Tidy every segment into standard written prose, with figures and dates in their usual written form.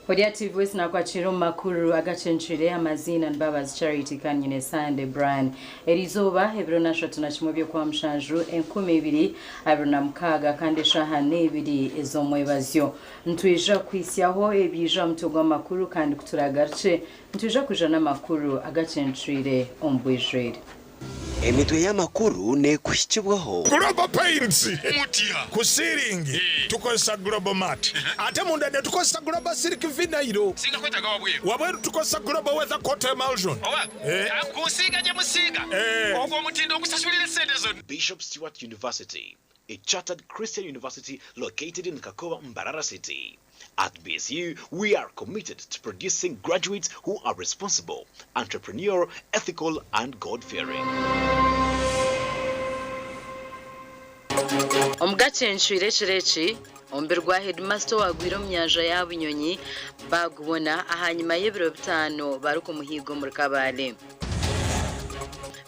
Hodiati voice na kwa chiro makuru Agacencwire amazina Mbabazi Charity kanyine Sande brand erizoba hebrona shotuna chimobye kwa mshanju 12 abrona mukaga kandi shahane ibiri ezo mwebazyo ntwija kwisyaho ebija mutogwa makuru kandi kuturagarce ntwija kujana makuru Agacencwire ombwejere emitwe y'amakuru ne kushikibwaho Global Paints mutia kusiringi tukosa Global Mat ate mundade tukosa Global Silk Vinyl singa kwetaga wabweru wabweru tukosa Global Weather Coat Emulsion akusiga je musiga ogwo mutindo okusashulira sente zonna. Bishop Stewart University, a chartered Christian university located in Kakowa, Mbarara City. At BSU, we are committed to producing graduates who are responsible, entrepreneurial, ethical, and God-fearing. Agacencwire Chireci ombirwa headmaster wagwiro mnyanja y'abunyonyi bagubona ahanyuma y'ebiro bitano baruko muhigo muri Kabale.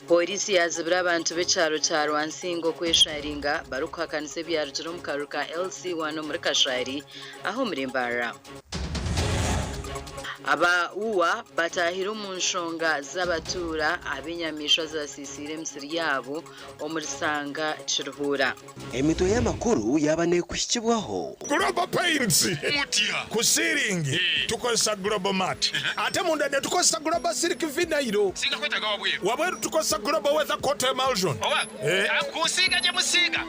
Polisi yazibira abantu b'ecyaro cya Rwansingo kwesharinga baruka kanise byarujiro mu karuka LC1 muri Kashari aho muri Mbarara. Aba uwa batahira mu nshonga z'abatura abinyamisha za sisire msiri yabo omurisanga Chiruhura. emitwe y'amakuru yabane kushikibwaho Global Paints mutia kusiringi tukosa Global Mat ate mundade tukosa Global Silk Vinyl singa kwetaga wabweru wabweru tukosa Global Weather Coat Emulsion akusiga je musiga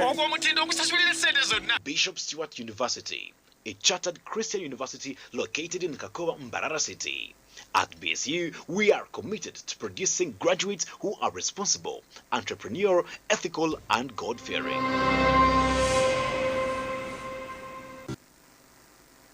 ogwo mutindo okusashulira sente zonna. Bishop Stewart University, a chartered Christian university located in Kakowa, Mbarara City. At BSU, we are committed to producing graduates who are responsible, entrepreneurial, ethical, and God-fearing.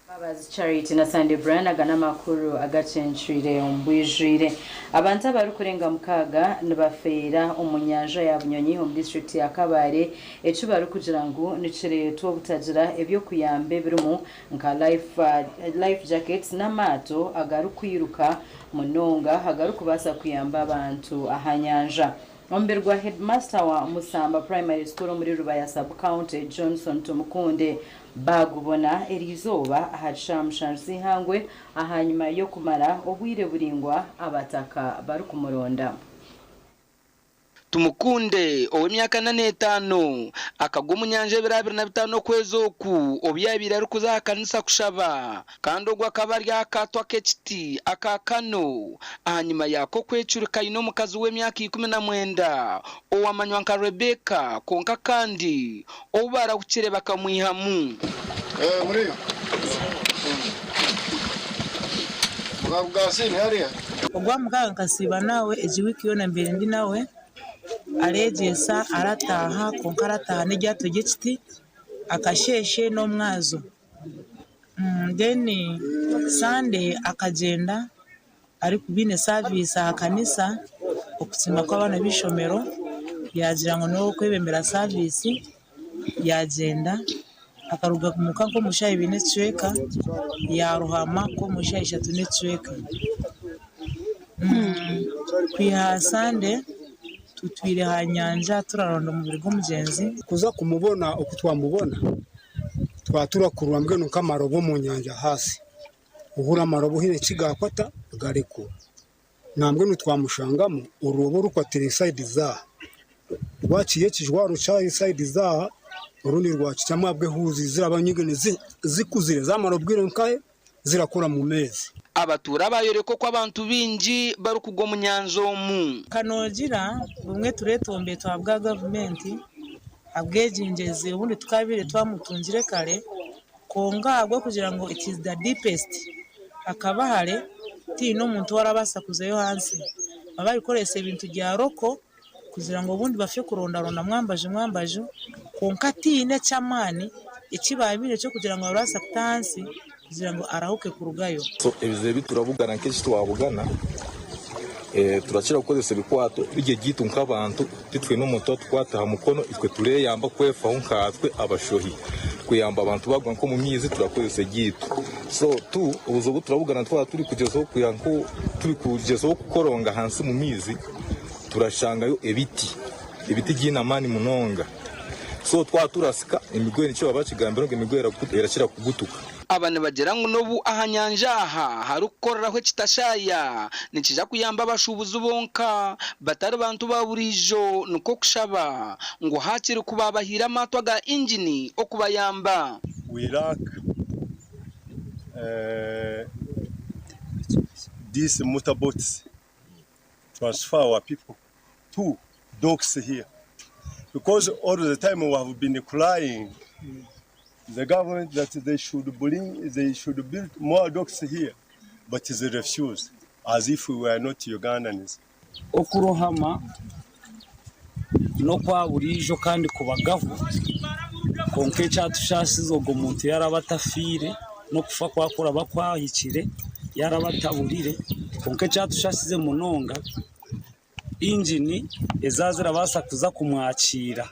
Mbabazi Charity na Sande brand agana makuru Agacencwire ombwijire abantu abarukurenga mukaga nibafeira omunyanja ya bunyonyi mu district ya Kabare ecu barukugira ngo nikireto obutagira ebyo kuyambe birumu nka life jackets n'amato agarukuyiruka munonga agarukubasa kuyamba abantu ahanyanja. Omberwa headmaster wa Musamba Primary School muri Rubaya Sub County Johnson Tumukunde bagubona erizoba ahashamshanzi hangwe ahanyuma yo kumara obwire buringwa abataka barukumuronda. Tumukunde ow'emyaka 45 akagwa mu nyanja 25 kwezoku obyabira rukuza kanisa kushaba kandi ogwa kabari akatwa kechiti akakano ahanyuma yako kwecuruka ino mukazi w'emyaka 19 owamanywa nka Rebecca konka kandi obara kucire bakamwihamu muri Mugabugasi hariya ogwa mukaga kasiba nawe ejiwiki yona mbere ndi nawe arejesa arataha konkarataha n'ijyato gikiti akasheshe no mwazo then Sande akagenda ari kubine service akanisa okutsima kw'abana bishomero yagira ngo no kwebembera service yagenda akaruga kumuka ko mushayi bine cweka yaruhama ko mushayi 3 ne cweka kwiha Sande tutwire hanyanja turaronda mu birgo mugenzi kuza kumubona okutwamubona twatura kurwambwe no kamarobo mu nyanja hasi uhura amarobo hine kigakwata gareko nambwe no twamushangamo urubo rukwatira side za rwaciye kijwaro cha side za urundi rwacicamabwe huzi zirabanyigene zikuzire zamarobwire nkaye zirakora mu mezi abatura bayoreko kwa abantu bingi barukugwa mu nyanzo mu kanogira bumwe turetombe twabwa government abwejingeze ubundi tukabire twamutungire kare kongagwe kugira ngo it is the deepest akabahare ti no muntu warabasa kuzeyo hansi abari korese ibintu bya roko kugira ngo ubundi bafye kurondaronda mwambaje konka tine cyamani ikibabire cyo kugira ngo barasa kutansi kugira ngo arahuke kurugayo. So ebize biturabugana kenshi twabugana turakira gukozesa bikwato bige gitu nk'abantu titwe no moto twataha mukono itwe tureyamba kwefaho nkatwe abashohi kuyamba abantu bagwa nko mu mizi turakozesa gitu so tu ubuzo turabugana turi kugezaho kuyanko turi kugezaho kukoronga hansi mu mizi turashangayo ibiti y'inamani munonga so turasika imigwera icyo babakigambira ngo imigwera irakira kugutuka. Abana bagera ngo nobu ahanyanja harukoreraho kitashaya nikija kuyamba bashubuza bonka batari bantu baburijo nuko kushaba ngo hakiri kubabahira amatwa ga engine okubayamba. We lack these motorboats transfer our people to docks here because all the time we have been crying the government that they should build more docks here, but they refuse, as if we were not Ugandans. Okurohama no kwaburijo kandi kubagavu konke cyatushasizo go muntu yarabatafire no kufa kwakura bakwahikire yarabataburire konke cyatushasize munonga engine ezazira basakuza kumwakira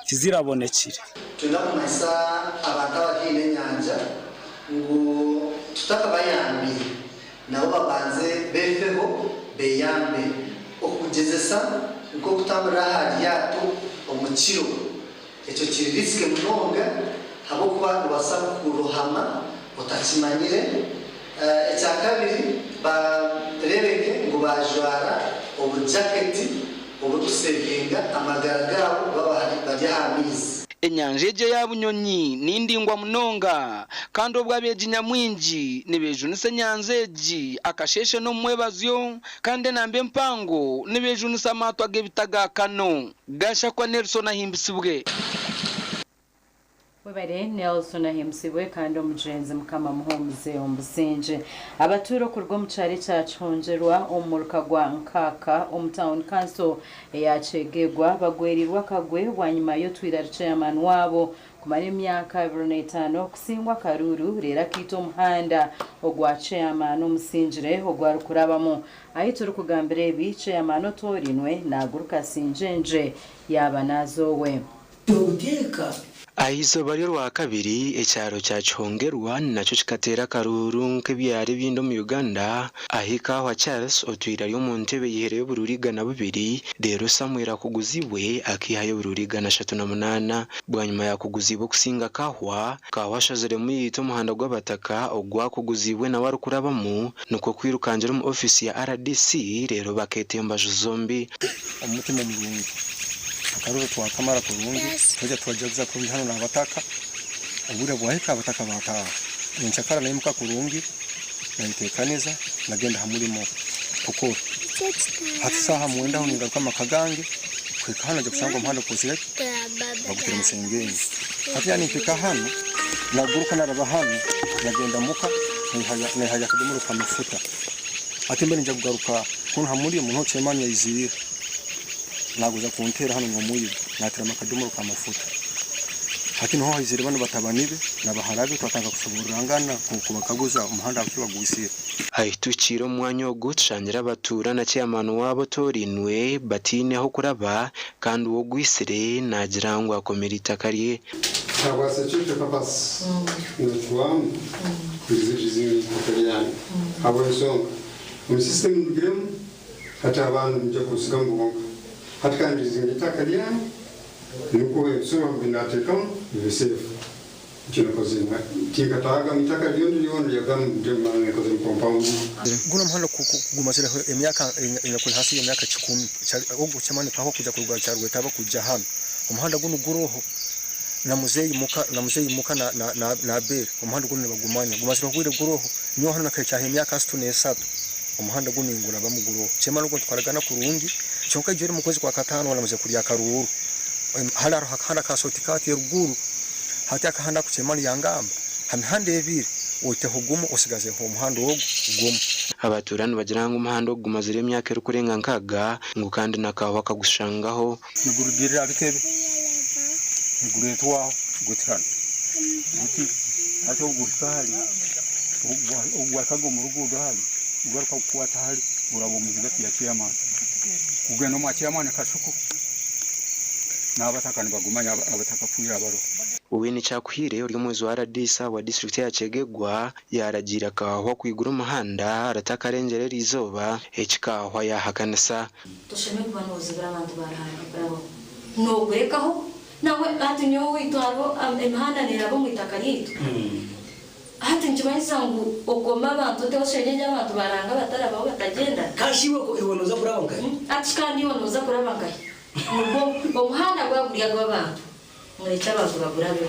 kizirabonekire. Tunakumasa abantu abahine nyanja ngo tutakabayambire nabo babanze befeho beyambe okugezesa ngo kutambura hali yato omukiro echo kiririske munonga habo kuba basa kurohama utakimanyire ecyakabiri barebeke ngo bajwara obujaketi obutusevinga amagaragabo baba bari hamizi. Enyanjeje ya bunyonyi nindingwa munonga kandi obwabeje nyamwinji nibejunise nyanzeji akasheshe no mwebazyo kandi nambe mpango nibejunisa matwa gebitagakano gasha kwa Nelson ahimbisibwe. Webare Nelson ahimbisibwe kandi omujenzi mukama muhomze ombusenje abaturo kurwo mucari cyachongerwa omurka gwa nkaka omtown council yachegegwa bagwerirwa kagwe wanyuma yo twira chairman wabo kumara imyaka 25 kusingwa karuru rera kito muhanda ogwa chairman omusinjire ogwa rukurabamo ahituru kugambire bi chairman otorinwe naguruka sinjenje yaba nazowe Dodeka Aizo bariro wa kabiri ecyaro cyachongerwa nacho kikatera karuru nk'ebyari bindo mu Uganda ahika wa Charles otwira yo mu ntebe yihereye bururigana bubiri rero Samuel akuguziwe akihaye bururigana 38 bwanyuma yakuguziwe kusinga kahwa shazere mu yito muhanda gw'abataka ogwa kuguziwe na warukurabamo nuko kwirukanjira mu office ya RDC rero baketemba zombi umutima murungi akaruru twakamara kurungi tujya twajaza kuri hano nabataka ubure bwahika abataka bataha ninchakara nayimuka kurungi nayitekaniza nagenda hamurimo kuko hatisaha mwenda huninga kama kagange kwikana je kusanga mpanda kusire bagutira musengeni hati yani pika hano naguruka naraba hano nagenda muka nihaya kudumuru kamafuta ati mbere nje kugaruka kuntu hamuri umuntu cemani yizira naguza kuntera hano ngo muyibe natira makadumuru kamafuta hati no hizire bano batabanibe nabaharabe twatanga kusuburangana kubakaguza umuhanda wakibagwisira ahituciro mwanya gucangira abatura na chairman wabo torinwe batine aho kuraba kandi uwo gwisire nagirangwa akomerita kariye abasecete papas n'utwam kwizigize kuteriyani abo song mu system game hata abantu mje kusiga mbonga hata kandi zingitaka liani nuko sura binateka bisefu kino kozina tikataga mitaka lyondo yagamu ndemane koze compound guno muhanda kugumazira emyaka inakuri hasi y'emyaka 10 ogwo cyamane kaho kujya kurwa cyarwe taba kujya hano umuhanda guno guroho na muzeyi muka na bere umuhanda guno bagumanya gumazira kwire guroho niyo hano nakaye emyaka 7 umuhanda guno ingura bamuguroho cyamane ubwo twaragana kurundi cyonka jere mu kwezi kwa katano wanamaze kuriya karuru halaro hakanda kasotikati ruguru hati akahanda kuchemani yangamba hamihande ebiri ote hugumo osigaze ho muhando wo gumo abaturani bagiranga umuhando gumazire emyaka rukurenga nkaga ngo kandi nakaho akagushangaho nigurubirira bitebe niguretwa gutirana guti ate ugutali ugwatago mu rugudo hali ugaruka kukwata hali urabo muzigati ya chairman ugenda mu chairman kashuko n'abataka nibagumanya abataka fuya abaro Uwini Chakwire uri mwezi wa Radisa wa district ya Chegegwa yaragira kahwa kwigura umuhanda arataka rengerera izoba ekikahwa yahakanisa tusheme kubanoze abantu barahanga bravo no gwekaho nawe ati nyo witwaro imihanda nirabo mwitaka yitu ati nkimanyiza ngo ogoma abantu tewoshenye abantu baranga batarabaho batagenda kashiwe ko ibonoza kurabanga ati kandi ibonoza kurabanga ngo umuhanda gwaguriya gw'abantu mureke abantu bagurabe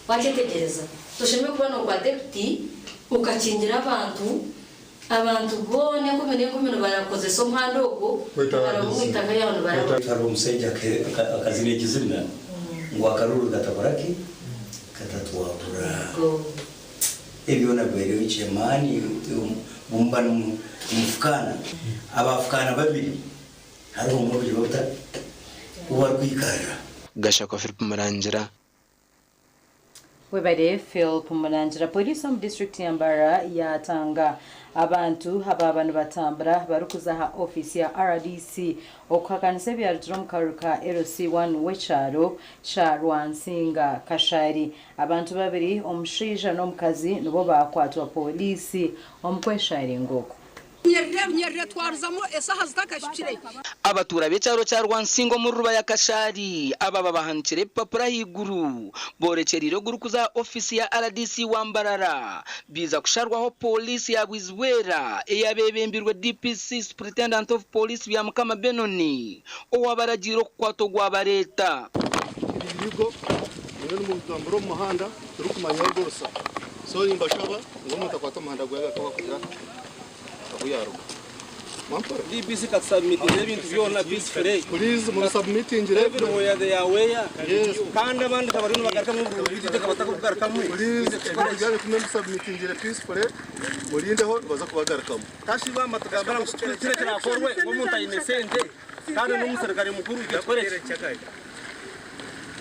waketegereza tusheme kubona kwa deputy ukakingira abantu bone kumene barakoze so mpandogo baramwitaka y'abantu barabo umusenja akazine kizina ngo akaruru gatabaraki katatwabura ebiona bwere w'ichemani bumbano umufukana abafukana babiri hari umubiri bota uwari kwikarira Gashaka Philip Murangira Webare Philip Murangira Police mu district ya Mbara yatanga abantu abantu batambura barukuzaha office ya RDC okakanise byarutro mu karuka LC1 wecharo cha Rwansinga Kashari abantu babiri omushija no mukazi nibo bakwatwa polisi omukweshari ngoko abatura b'ecyaro cya Rwansingo mu ruba ya Kashari aba babahanikire papura higuru borekeriro gurukuza ofisi ya RDC wambarara biza kusharwaho polisi ya Bwizwera eyabebembirwe DPC Superintendent of Police bya Mukama Benoni owabaragiro kwato gwa bareta ibigo rero mu mutamburo mu muhanda turi kumanya rwose so imbashaba ngo mutakwata umuhanda gwaga kugira kuyaro mampora DPC ka submiting ibintu byona peacefully please mu submitting rero moya de yaweya kandi abandi kabari no bagarika mu bidite kabata kugarika mu please kugare kumwe submitting peacefully murindeho baza kubagarikamo kashiba matakabara mukire kirakorwe ngo muntu innocent kandi n'umuserikali mukuru yakoresha cyakaye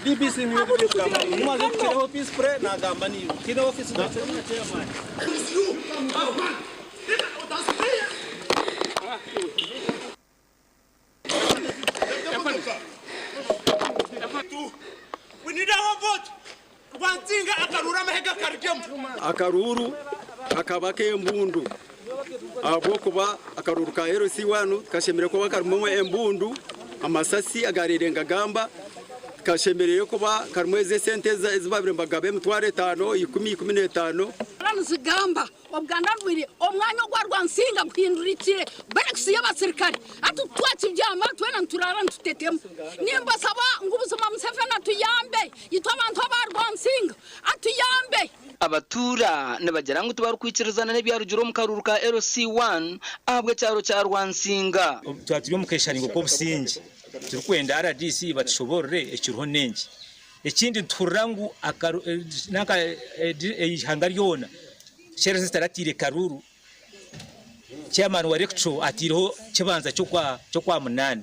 DPC niyo kugamba mumaze kukireho peacefully nagamba ni kino office da chairman We need our vote. Rwansinga akarura mahega karigemu. Akaruru akabake embundu. Abo kuba akaruru ka LC1 kashemere ko bakarumwe embundu amasasi agarerenga gamba kashemereye kuba karumweze senteza ezibabire mbagabe mutware 5 10 Zigamba obganda rwiri omwanya gwa Rwansinga guhindurikire bereksi y'abasirikare atutwaci byama twena nturara ntutetemo nimba saba ngubuzuma Museveni atuyambe yitwa abantu ba Rwansinga atuyambe abatura nabagera ngo tubarukwikirezana n'ebyarugiro mu karuru ka LC1 ahabwe cyaro cya Rwansinga twaturiyo mukesharingo ko busingi turikwenda RDC batishoborere ekiruho nengi ekindi turangu naka hangaryona shere staratire karuru chairman wa recto atiriho kibanza cyo kwa munani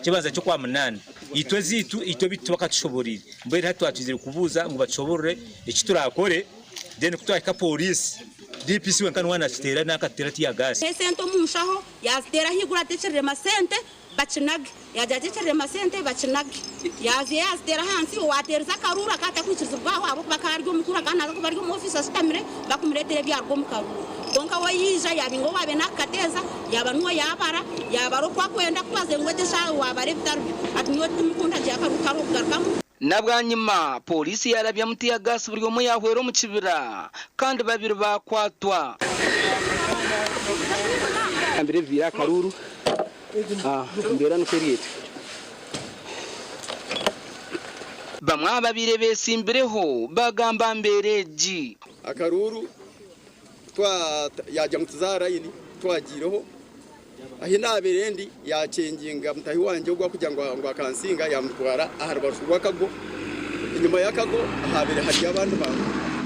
kibanza cyo kwa munani itwe zitu ito bitubaka tushoborire mbere hatwatuzire kubuza ngo batshoborere ekiturakore then kutwaka police DPC wenkana wana stera nakatera tiya gas sento munshaho yastera higura techerere masente bachinag yajatecherere masente bachinag yaje yastera hansi waterza karura kata kwikizubwaho abo bakaryo mukura kana ko bari mu office asitamire bakumretere byarwo mukarura donka wayija yabingo wabe nakateza yabanwa yabara yabaro kwa kwenda kwaze ngwetesha wabare bitarubyo atinyo timukunda jakaruka rugarkamu nabwanyima polisi yarabya mutiya gas buri mu yahwero mu kibira kandi babiri bakwatwa ambere vira karuru mbera no feriyete bamwe babire besimbireho bagamba mbereji akaruru yajya mutuzara yini twagireho ahi naberendi yacenginga mutahi wanje gwa kujya ngo akansinga yamutwara aharbarwa kago inyuma yakago ahabere hajya abantu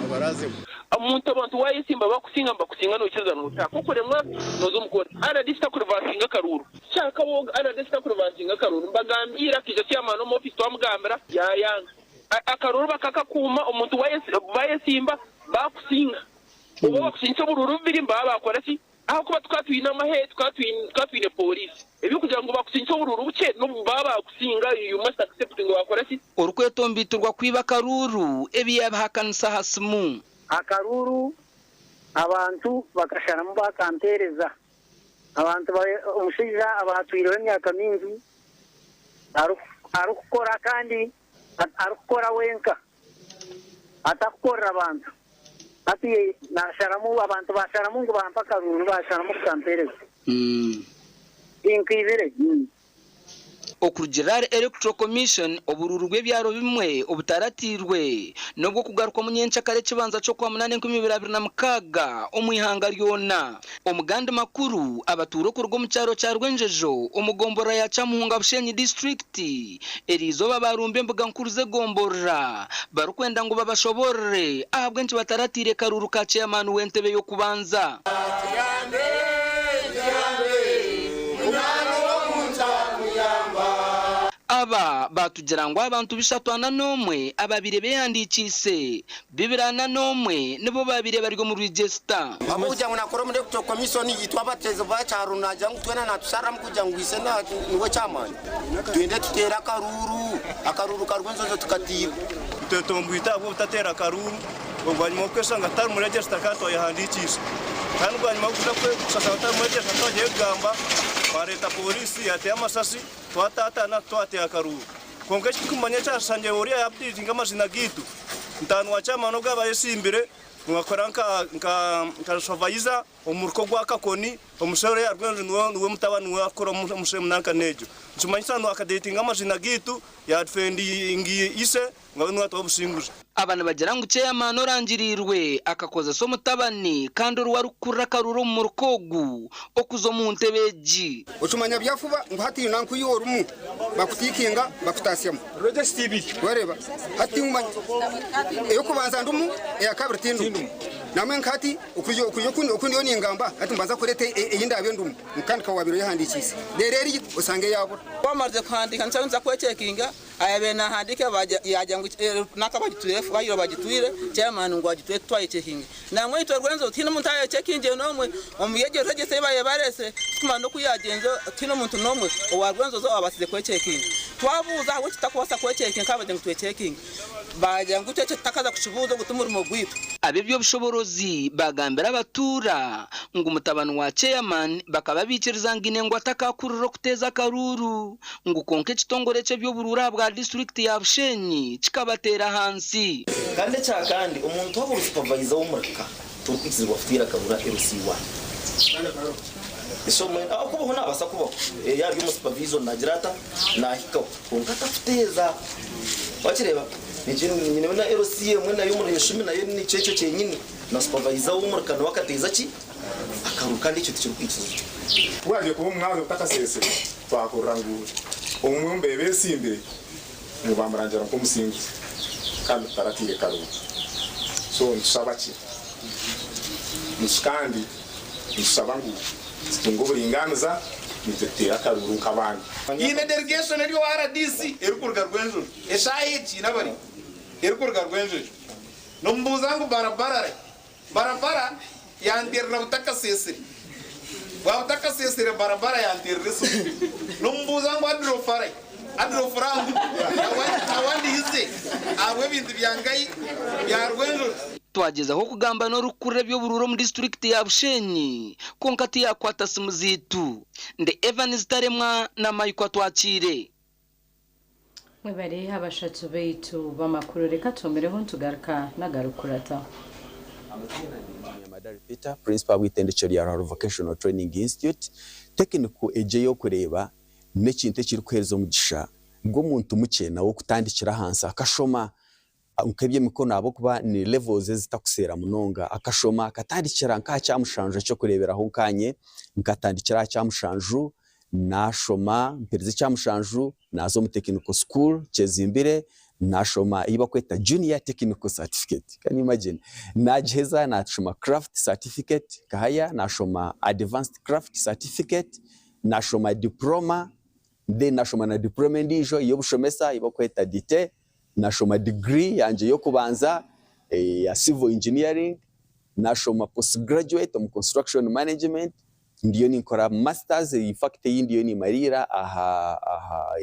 abaraze umuntu abantu wayisimba bakusinga mbakusinga no cyazana utaka kuko remwa nozo mukora aradista kurvansinga karuru shaka woga aradista kurvansinga karuru mbagambira kije cyamano mu office twamugambira yayanga akaruru bakakakuma umuntu wayesimba bakusinga ubo bakusinga bururu biri bakora ki aho kuba twatwina amahe twatwine polisi ebi kugira ngo bakusinga bururu buke no bakusinga you must accept ngo bakora ki urukweto mbiturwa kwiba akaruru ebi yabahakanisa hasimu akaruru abantu bakasharamo bakampereza abantu umushija abatwiriwe imyaka mingi arukora kandi arukora wenka atakora abantu ati nasharamu abantu basharamu ngo bampa karuru basharamu kampereza inkivire Okurugerare Electoral Commission obururu bw'ebyaro bimwe obutaratirwe nobwo kugaruka mu nyenshakare kibanza cyo kwa 8/2026 omwihanga ryona omuganda makuru abaturo kurwo mu cyaro cya Rwenjejo omugombora ya Chamuhunga Bushenyi district erizo babarumbe mbuga nkuru ze gombora barukwenda ngo babashobore ahabwe nti bataratire karuru ka chairman w'entebe yo kubanza aba batugira ngo abantu bishatwana nomwe ababire beyandikise bibirana nomwe nibo babire bari mu register abo kujya ngo nakora muri Electoral Commission yitwa bateze bacyaro najya ngutwena natusara mu kujya ngo ise na niwe cyamani twende tutera akaruru karwenzo tukatira tutombwita abo utatera akaruru ubwo kwesanga atari muri register kato yahandikise kandi ubwo nyuma kuja kwesanga atari muri register twagiye kugamba bareta polisi yateye amasasi twatatana twateye akaruru konke kikumanya cyasanje uri update ngamazina gitu ntanu wa chamano gabayesimbire ngakora nka survivor umurko gwa kakoni umusore yarwenje niwe mutabani wakora umusore munanka nejo nsumanyisa no akadating amazina gitu ya defending ise ngawe nwato businguza abana bagira ngo chairman orangirirwe akakoza so mutabani kandi ruwarukura karuro mu rukogu okuzo mu ntebeji ucumanya byafuba ngo hati nanku yorumu bakutikinga bakutasyamo register TV wareba hati umanya eyo kubanza ndumu ya kabiri tindu namwe nkati ukuyo yoni ngamba ati mbaza kurete eyindabe ndumu kandi kawabiro yahandikise dereri usange yabo bamaze kwandika nsanza kwechekinga ayabena handike yajya ngo nakabagiturefu bayiro bagitwire chairman ngo agitwe twayichekinga namwe itwerwenzo tino muntu ayechekinge nomwe omuyege regese baye barese kuma no kuyagenzo tino muntu nomwe owarwenzo zo abasize kwechekinga twabuza aho kitakwasa kwechekinga kabaje ngo twechekinga baje ngo cece takaza kuchibuzo gutumura mu gwitu abibyo bushoborozi bagambira abatura ngo umutabano wa chairman bakaba bikiriza ngine ngo atakakururo kuteza karuru ngo konke kitongore cyo byo burura bwa district ya Bushenyi kikabatera hansi kandi cyakandi umuntu wabura supervisor w'umurika turikizirwa futira kabura LC1 eso mwe akubaho nabasa kubaho yari mu supervisor nagirata nahika konka tafuteza bakireba nyine na LC mwe nayo muri yishumi nayo ni cyeco cyenyine na supervisor w'umurika no wakateza ki akaruka ndicyo tukirukwikiza waje kuba umwazo utakasese twakurangura umwumbe besimbire mubamrangira ko musingi kandi taratire karu so nsabaki muskandi nsabangu ngo buringaniza nitetera karuru kabandi yine delegation ryo RDC erukurga rwenjo eshayici nabari erukurga rwenjo no mbuzangu barabara yandirna utakasese wa utakasese barabara yandirna su no mbuzangu adrofrangu awandi hize awe bintu byangayi yarwenjo twageza ho kugamba no rukure byo bururo mu district ya Bushenyi konkati ya kwata simuzitu nde Evans Taremwa na Mayiko twakire mwebare abashatsu beitu bamakuru reka tomereho ntugaruka nagarukurata Madari Peter principal w'itendekero ya Vocational Training Institute technical eje yo kureba n'ekintu kiri kwereza umugisha ngo muntu mukena wo kutandikira hansi akashoma ukebye mikono abo kuba ni levels zitakusera munonga akashoma akatandikira nka cyamushanje cyo kureberaho nkanye nkatandikira cyamushanju nashoma mpereze cyamushanju nazo mu technical school Chezimbire nashoma iba kweta junior technical certificate can you imagine najeza nashoma craft certificate kahaya nashoma advanced craft certificate nashoma diploma then nashoma na diploma ndijo iyo bushomesa iba kweta dite nashoma degree yanje yo kubanza ya civil engineering, nashoma postgraduate mu construction management, ndiyo nikora masters fact ndiyo ni marira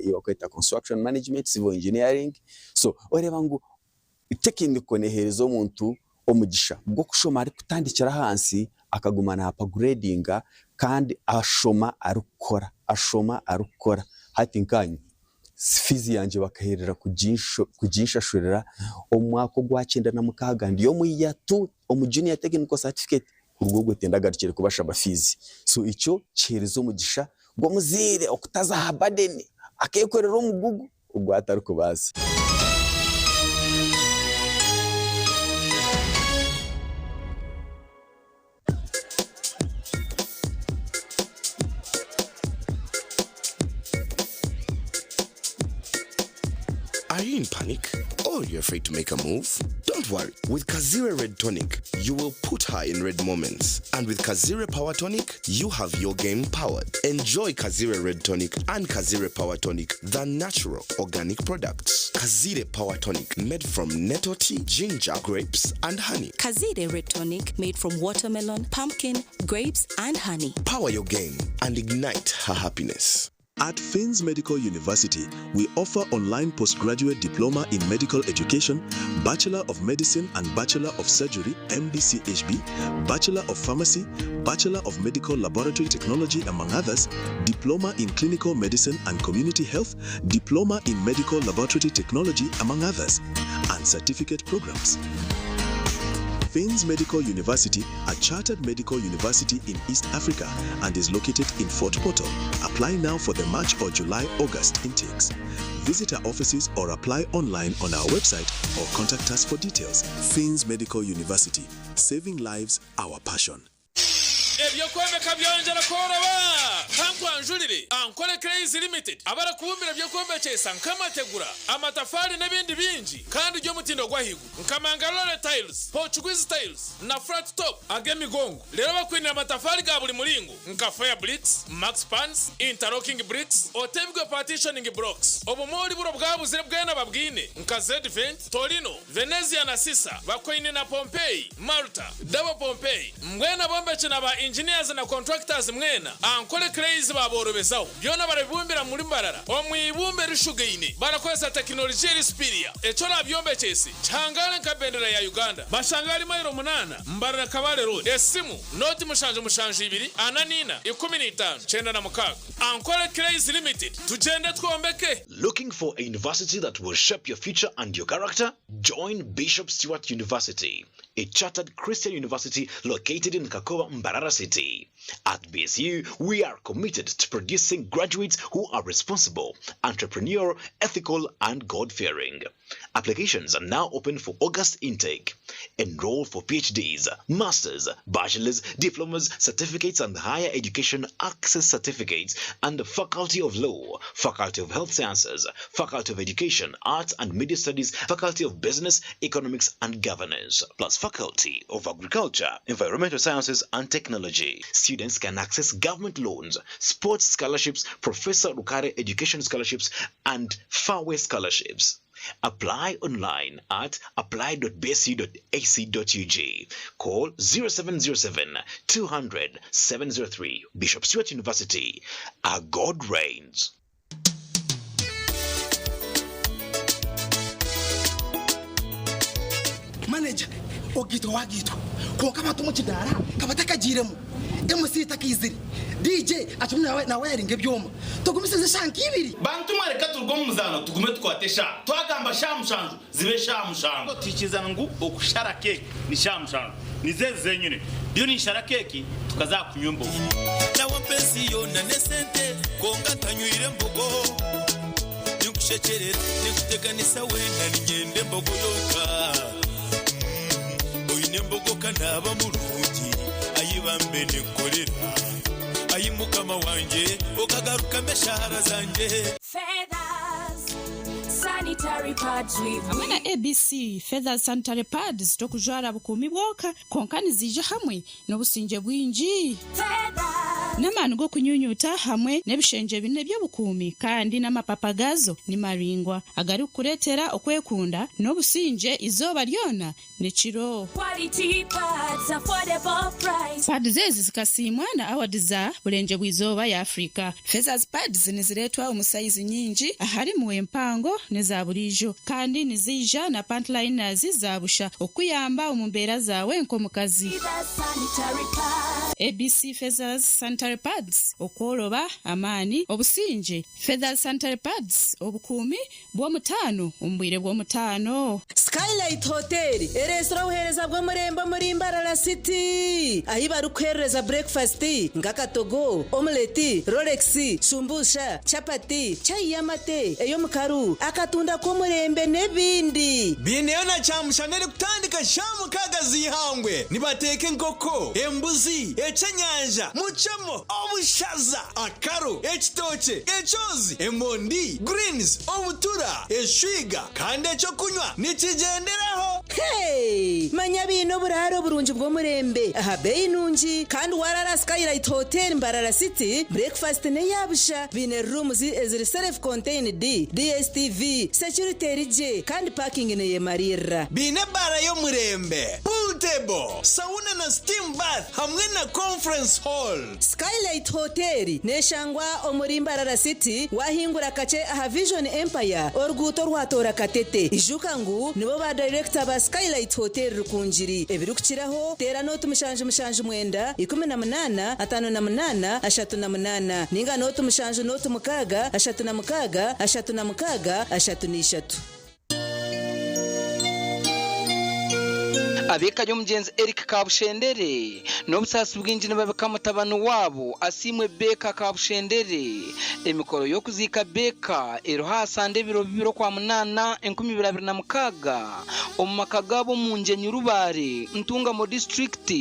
iyo kweta construction management, civil engineering. So oreba ngo technical neherezo muntu omugisha bwo kushoma ari kutandikira hansi akagumana upgrading kandi ashoma arukora hati nkanyu fizi yanje bakaherera kujisha shurira omwako gwa 9 na mukaga ndiyo muyatu omu junior technical certificate urwo gwetendagarukire kubasha bafizi. So icyo cyerezo mugisha ngo muzire okutaza habadeni akekorera umugugu ubwo atari kubaza. Are you in panic? Or you're afraid to make a move? Don't worry. With Kazire Red Tonic, you will put her in red moments. And with Kazire Power Tonic, you have your game powered. Enjoy Kazire Red Tonic and Kazire Power Tonic, the natural organic products. Kazire Power Tonic, made from nettle tea, ginger, grapes, and honey. Kazire Red Tonic, made from watermelon, pumpkin, grapes, and honey. Power your game and ignite her happiness. At Fins Medical University, we offer online postgraduate diploma in medical education, Bachelor of Medicine and Bachelor of Surgery, MBCHB, Bachelor of Pharmacy, Bachelor of Medical Laboratory Technology, among others, Diploma in Clinical Medicine and Community Health, Diploma in Medical Laboratory Technology, among others, and certificate programs. Fins Medical University, a chartered medical university in East Africa and is located in Fort Portal. Apply now for the March or July-August intakes. Visit our offices or apply online on our website or contact us for details. Fins Medical University, saving lives, our passion. Ebyo kwomeka byonjera koroba tankwanjulire ankole Crazy Limited abara kubumbira byo kwomekesa nkamategura amatafari n'ebindi bingi kandi ryo mutindo gwahigu nkamangalole tiles, Portuguese tiles na flat top agemigongo lero bakwinira amatafari ga buli mulingo nka fire bricks, max pans, interlocking bricks, otembwe partitioning blocks obumoli buro bwabuzire bwena babwine nka Z-Vent, Torino, Venezia na Sisa bakwine na Pompeii, Malta, Double Pompeii mbwena bombe china ba engineers na contractors mwena ankole Crazy baborobezaho byona barabibumbira muri mbarara omwibumbe rishugeine barakoza technology rispiria echo nabyombe chesi changale nkabendera ya Uganda bashangali mayiro 8 mbarara kabale road esimu noti mushanje 2 ananina 15 chenda na mukaga ankole Crazy Limited tujende twombeke. Looking for a university that will shape your future and your character? Join Bishop Stewart University, a chartered Christian university located in Kakowa, Mbarara City. At BSU, we are committed to producing graduates who are responsible, entrepreneurial, ethical, and God-fearing. Applications are now open for August intake. Enroll for PhDs, Masters, Bachelors, Diplomas, Certificates and Higher Education Access Certificates and the Faculty of Law, Faculty of Health Sciences, Faculty of Education, Arts and Media Studies, Faculty of Business, Economics and Governance, plus Faculty of Agriculture, Environmental Sciences and Technology. Students can access government loans, sports scholarships, Professor Rukare Education Scholarships, and Fairway Scholarships. Apply online at apply.bsu.ac.ug. Call 0707 200 703. Bishop Stewart University. Our God reigns. Manager, ogito wagito. Konka batumu kidara, kabataka jiremu. MC takiziri. DJ achumna na wiring ebyoma. Tugumisize shanki ibiri. Bantu mareka turgo muzano tugume twatesha. Twagamba shamushanju zibe shamushanju. Tikizana ngu okushara cake ni shamushanju. Nizeze nyine. Byo ni shara cake tukaza kunyumba. Na wapesi yona nesente konga tanyuire mbogo. Nikushechere nikuteganisa wena ningende mbogo yoka. Oyine mbogo kanaba mulungi ayibambe nekorera. Ayimukama wanje okagaruka meshahara zanje. Feathers sanitary pads with hamwe na ABC Feathers sanitary pads tokujara bukumi bwoka konkani zije hamwe n'obusinje bwinji. Feathers n'amani go kunyunyuta hamwe n'ebishenje bine by'obukumi kandi n'amapapa gazo ni maringwa agari kuretera okwekunda n'obusinje izoba lyona nechiro Quality pads, affordable price. Pads zezi zikasimwa na award za bulenje bw'izoba ya Afrika. Feathers pads niziretwa umusayizi nyingi ahari mu empango neza bulijo kandi nizija na pantliners zabusha okuyamba umumbera zawe nkomukazi. ABC Feathers sanitary pads okwoloba amani obusinje. Feathers sanitary pads obukumi bw'omutano ombwire bw'omutano. Skylight Hotel restaurant uhereza bwo murembo muri Mbarara City ahi barukwereza breakfast ngakatogo omelette Rolex sumbusha chapati chai yamate eyo mukaru akatunda ko murembe nebindi bineona chamushanere kutandika shamu kagazi hangwe nibateke nkoko embuzi echenyanja muchamo obushaza akaro ekitoche echozi emondi greens obutura eshwiga kandi echo kunywa nikigenderaho. Hey manya bino buraro burunji bwo murembe aha beinunji kandi warara Skylight Hotel Mbarara City breakfast ne yabusha bine rooms eziri self contained DSTV security rije kandi parking ne yemarira bine bara yo murembe pool table sauna na steam bath hamwe na conference hall. Skylight Hotel neshangwa omuri Mbarara City wahingura kace aha Vision Empire orguto rwatora katete ijukangu nibo ba director ba Skylight Hotel rukunjiri ebirukiraho tera notu mushanje mwenda 18 58 38 ninga notu mushanje notu mukaga 36 abeka yo mugenzi Eric Kabushendere n'obusasi bw'injine babekamutabano wabo asimwe Beka Kabushendere emikoro yo kuzika Beka eroha Sande biro kwa munana 2026 omumakagabo munje nyurubare ntunga mu district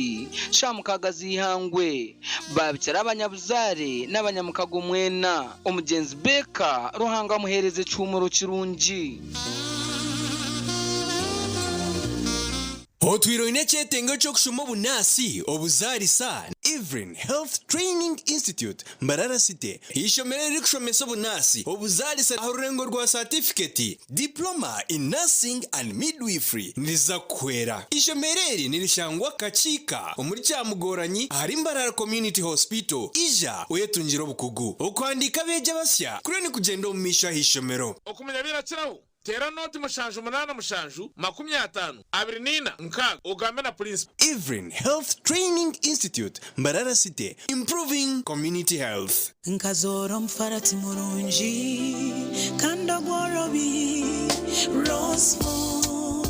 shamukaga zihangwe babikira abanyabuzare n'abanyamukago mwena omugenzi Beka ruhanga muhereze cyumuro kirungi. Otwiro inechetengo chokushoma bunasi obuzarisa Ivrin Health Training Institute Mbarara City ishomere rikushomesa bunasi obuzarisa arurengo rwa certificate diploma in nursing and midwifery niza kwera ishomereri nirishangwa kachika omuri cyamugoranyi hari Mbarara Community Hospital ija oyetunjiro bukugu okwandika beje basya kuri ni kugenda umisha hishomero okumenya birakiraho tera noti mushanju munana mushanju 50 abrinina nkaga ugambe na principal. Ivrin Health Training Institute Mbarara City improving community health. Nkazoro mfarati murunji kando gorobi rosfo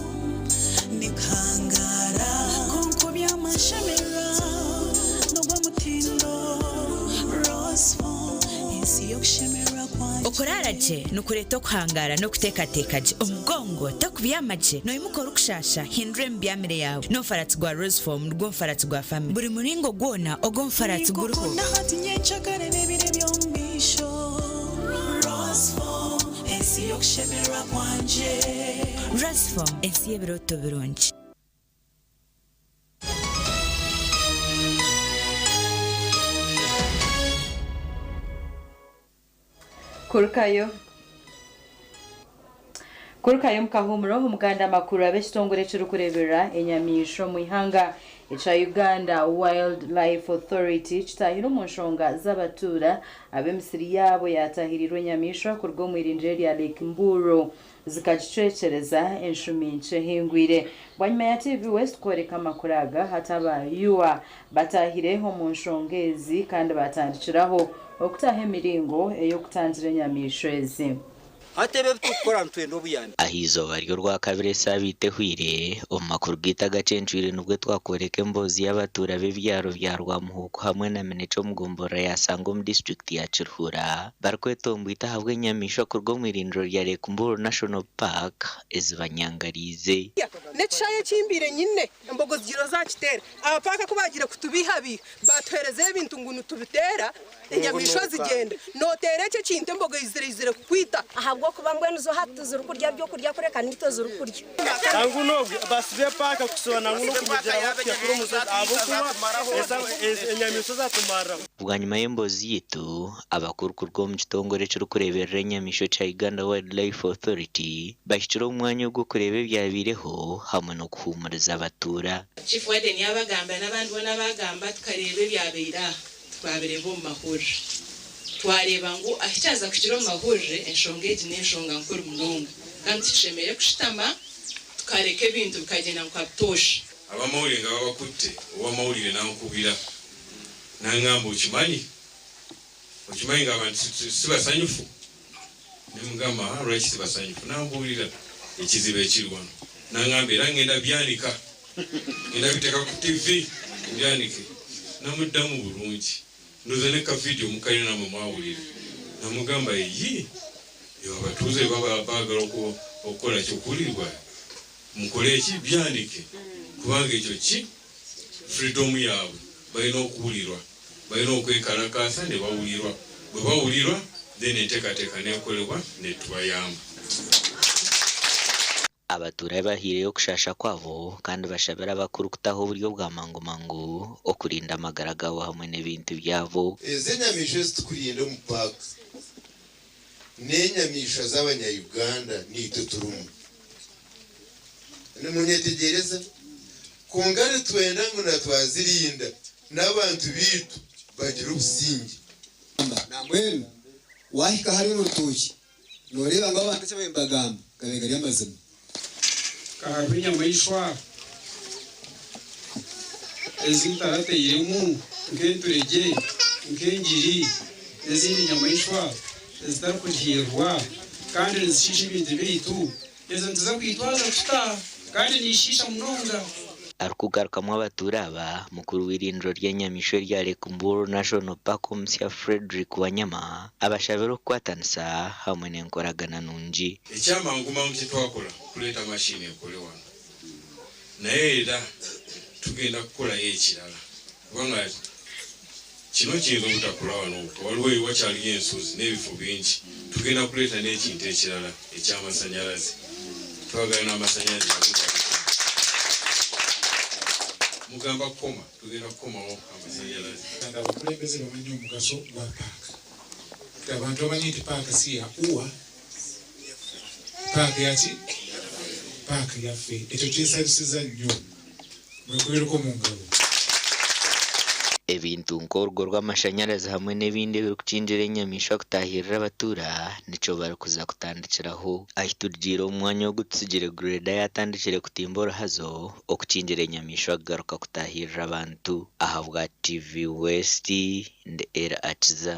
nikangara konkobya mashamera nogwa mutindo rosfo isi yokushemera okoraraje nukureto kuhangara no kutekatekaje omugongo takubiyamaje no imukora ukushasha hindure mbyamire yawe no farati gwa rose form rwo farati gwa family buri muringo gwona ogo farati guruho nahati nyenchakare nebire byombisho rose form esi yokushemera kwanje rose form esi yebiroto birungi. Kurukayo mukahumuro umuganda makuru abeshitongore cy'urukurebera enyamisho mu ihanga echa Uganda Wildlife Authority kitahira mu nshonga z'abatura abemisiri yabo yatahirirwe nyamisho kurwo mu irindire ya Lake Mburo zikacicecereza enshumince hingwire bwanyuma ya TV West koreka makuraga hataba yuwa batahireho mu nshongezi kandi batandikiraho okutaha emiringo eyo kutangira nyamisho ezi atebe tukora ntwendo buyane ahizo baryo rwa kabire sabite hwire omakuru gita gacencwire nubwo twakoreke mbozi y'abatura bebyaro bya Rwamuhuko hamwe na Menecho Mugombora yasango mu district ya Chirhura barkwetombwita habwe nyamisho kurwo mu irindiro rya Lake Mburo National Park ezibanyangarize nechaye chimbire nyine mbogo zigiro za kitera abapaka kubagira kutubihabi batwereze ibintu ngunu tubitera zigenda inyamisho zigenda notereke kintu embogo izire kwita ahabwo kuba mbwenu zo hatuza urukurya byo kurya kureka nitoza urukurya tangu nobwe basibe paka kusona nguno kumugera hafi ya kuromuza abo kuba inyamisho zatumara bwa nyuma y'embozi yitu abakuru kurwo mu kitongore cyo kureberera inyamisho cya Uganda Wildlife Authority bashyiraho umwanya wo kureba ibyabireho hamwe no kuhumuriza abatura Chief Warden yabagamba n'abandi bona bagamba tukareba ibyabira twabere bo mahuje twareba ngo ahitaza kugira mahuje enshongeje n'enshonga nkuru munonga kandi tushemeye kushitama tukareke ibintu bikagenda nkatosha abamawulire nga babakutte obamawulire nankubira nangamba okimanyi nga abantu sibasanyufu nemugamba lwaki sibasanyufu nambuulira ekizibu ekiri wano nangamba era ngenda byanika ngenda biteeka ku TV byanike namuddamu bulungi ndoza ne ka video mukalina namwe mwawulire namugamba eyi abatuuze baagala okukola kyokulirwa mukole eki byanike kubanga ekyo ki freedom yaabwe balina okuwulirwa balina okwekalakaasa ne bawulirwa bwe bawulirwa then enteekateeka nekolebwa netubayamba abatura bahiriye okushasha kwabo kandi bashabira abakuru kutaho uburyo bwa mango okurinda amagara gabo hamwe n'ibintu byabo ezenyamisho zitukurinda mu park n'enyamisho z'abanyayuganda nito turumu nimunyetegereza kongare twenda ngo natwazirinda n'abantu bitu bagira ubusingi namwenu wahika hari urutoki noreba ngo abantu cyo bembagamba kabega ry'amazima kabinya mayishwa ezintarateyemu nkenturege nkenjiri ezindi nyamayishwa zitarukujirwa kandi zishisha ibintu bitu ezo ntuza kwitwaza kuta kandi nishisha munonga arikugarukamwo abaturaba mukuru w'irindiro ry'enyamisho rya Lekumburu National Park Omusya Frederick Wanyama abashabira okukwatanisa hamwe n'enkoragana nungi ekyamangumangu kyetwakola kuleeta mashini ekole wano naye era tugenda kukolayo ekirala kubanga kino kiyinza obutakola wano waliwo wakyaliyo ensozi n'ebifo bingi tugenda kuleeta n'ekintu ekirala ekyamasanyalaze twagala n'amasanyalaze mugamba koma tugenda kukomawo amasanyalaze abakulembeze bamanyi omugaso gwa paaka abantu bamanyi nti paaka si ya uwa paaka yaki paaka yaffe ekyo kyesanyusiza nnyo mwekubeereko mu ngabo ebintu nk'orugo rw'amashanyarazi hamwe n'ebindi ebirikukingira enyamisho kutahirira abatura nico barikuza kutandikiraho ahi turugiire omwanya ogu tusigire greda yatandikire kutimba oruhazo okukingira enyamisho akagaruka kutahirira abantu aha bwa TV West ndi era akiza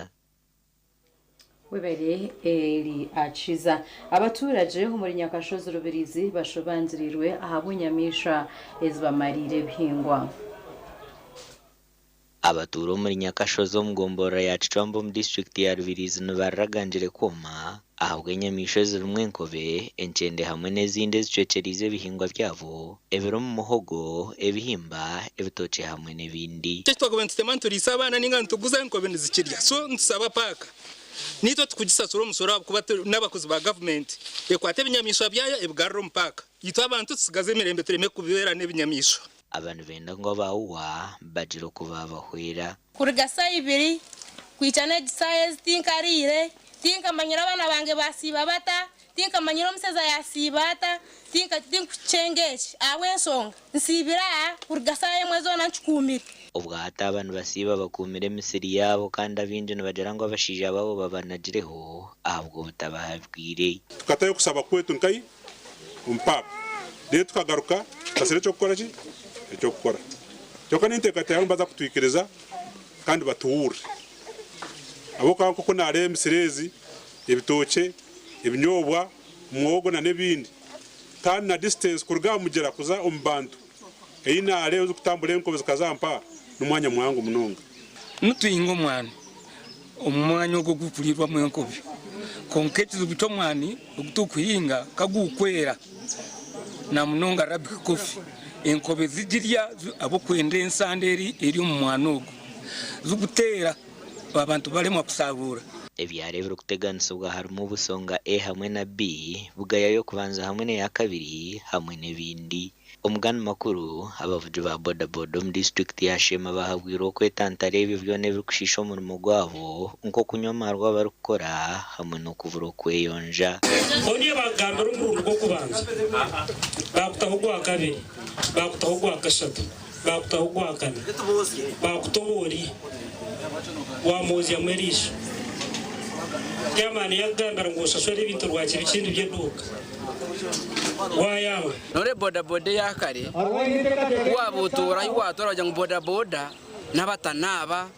webere eri akiza abaturage muri Nyakashozi Rubirizi bashobanzirirwe ahabunyamisha ezibamarire bihingwa abatura muri Nyakashozi omugombora ya Chicwambo mu district ya Rubirizi nibaragangire koma ahabwa enyamisho zirumwe enkobe encende hamwe n'ezindi ezicwekerize ebihingwa byabo ebiro mu muhogo ebihimba ebitoke hamwe n'ebindi twagomba tutemanturisa abana ninga ntuguza enkobe nizikirya so ntusaba paka nito tukujisasura umusoro kuba n'abakozi ba government ekwate ebinyamisho byayo ebigarro mpaka yitwa abantu tusigaze emirembe tureme kubera n'ebinyamisho abantu benda ngo bawuwa bagira kuba bahwera kurigasa ibiri kwicana gisayezi tinkarire tinkamanyira abana bange basiba bata tinkamanyira omuseza yasibata tinkucengeje awensonga nsibira kurigasa yemwe zona nchukumira ubwo hata abantu basiba bakumira emisiri yabo kandi abinje nibagira ngo abashija babo babanagireho ahubwo butabahabwire tukatayo kusaba kwetu nkai umpapa rero tukagaruka kasere cyo gukora ki icyo gukora cyo kandi ntekatayo mbaza kutwikiriza kandi batuhure abo kuko nare emisirezi ebitoke ebinyobwa mwogo na nebindi kandi na distance kuruga mugera kuza ombantu eyinare uzi kutambura enkobe zikazampa n'umwanya mwangu munonga nutuyinga omwanya ogwo gukulirwa mu enkobe konketi zubito mwani okutukuyinga kagukwera na munonga rabi kofi enkobe zigirya abo kwenda ensande eri mu mwana ogwo zugutera abantu barimo kusarura ebyarebera okuteganisibwa harimu obusonga A hamwe na B bugayayo kubanza hamwe n'eya kabiri hamwe n'ebindi. Omugani makuru abavugi ba bodaboda mu district ya Shema bahabwira okwetantara ebyo byona ebirikushisha omurimo gwabo nk'okunywa amarwa barikukora hamwe n'okubura okweyonja. Oni bagambira omurimo gw'okubanza bakutaho gwa kabiri bakutaho gwa kashatu bakutaho gwa kane bakutobori wamuzya mwerisho yamani yagambira ngo ushashore ibintu rwakira ikindi by'eduka wayama nore bodaboda yakare wabutura iwatora bajya ngo bodaboda n'abatanaba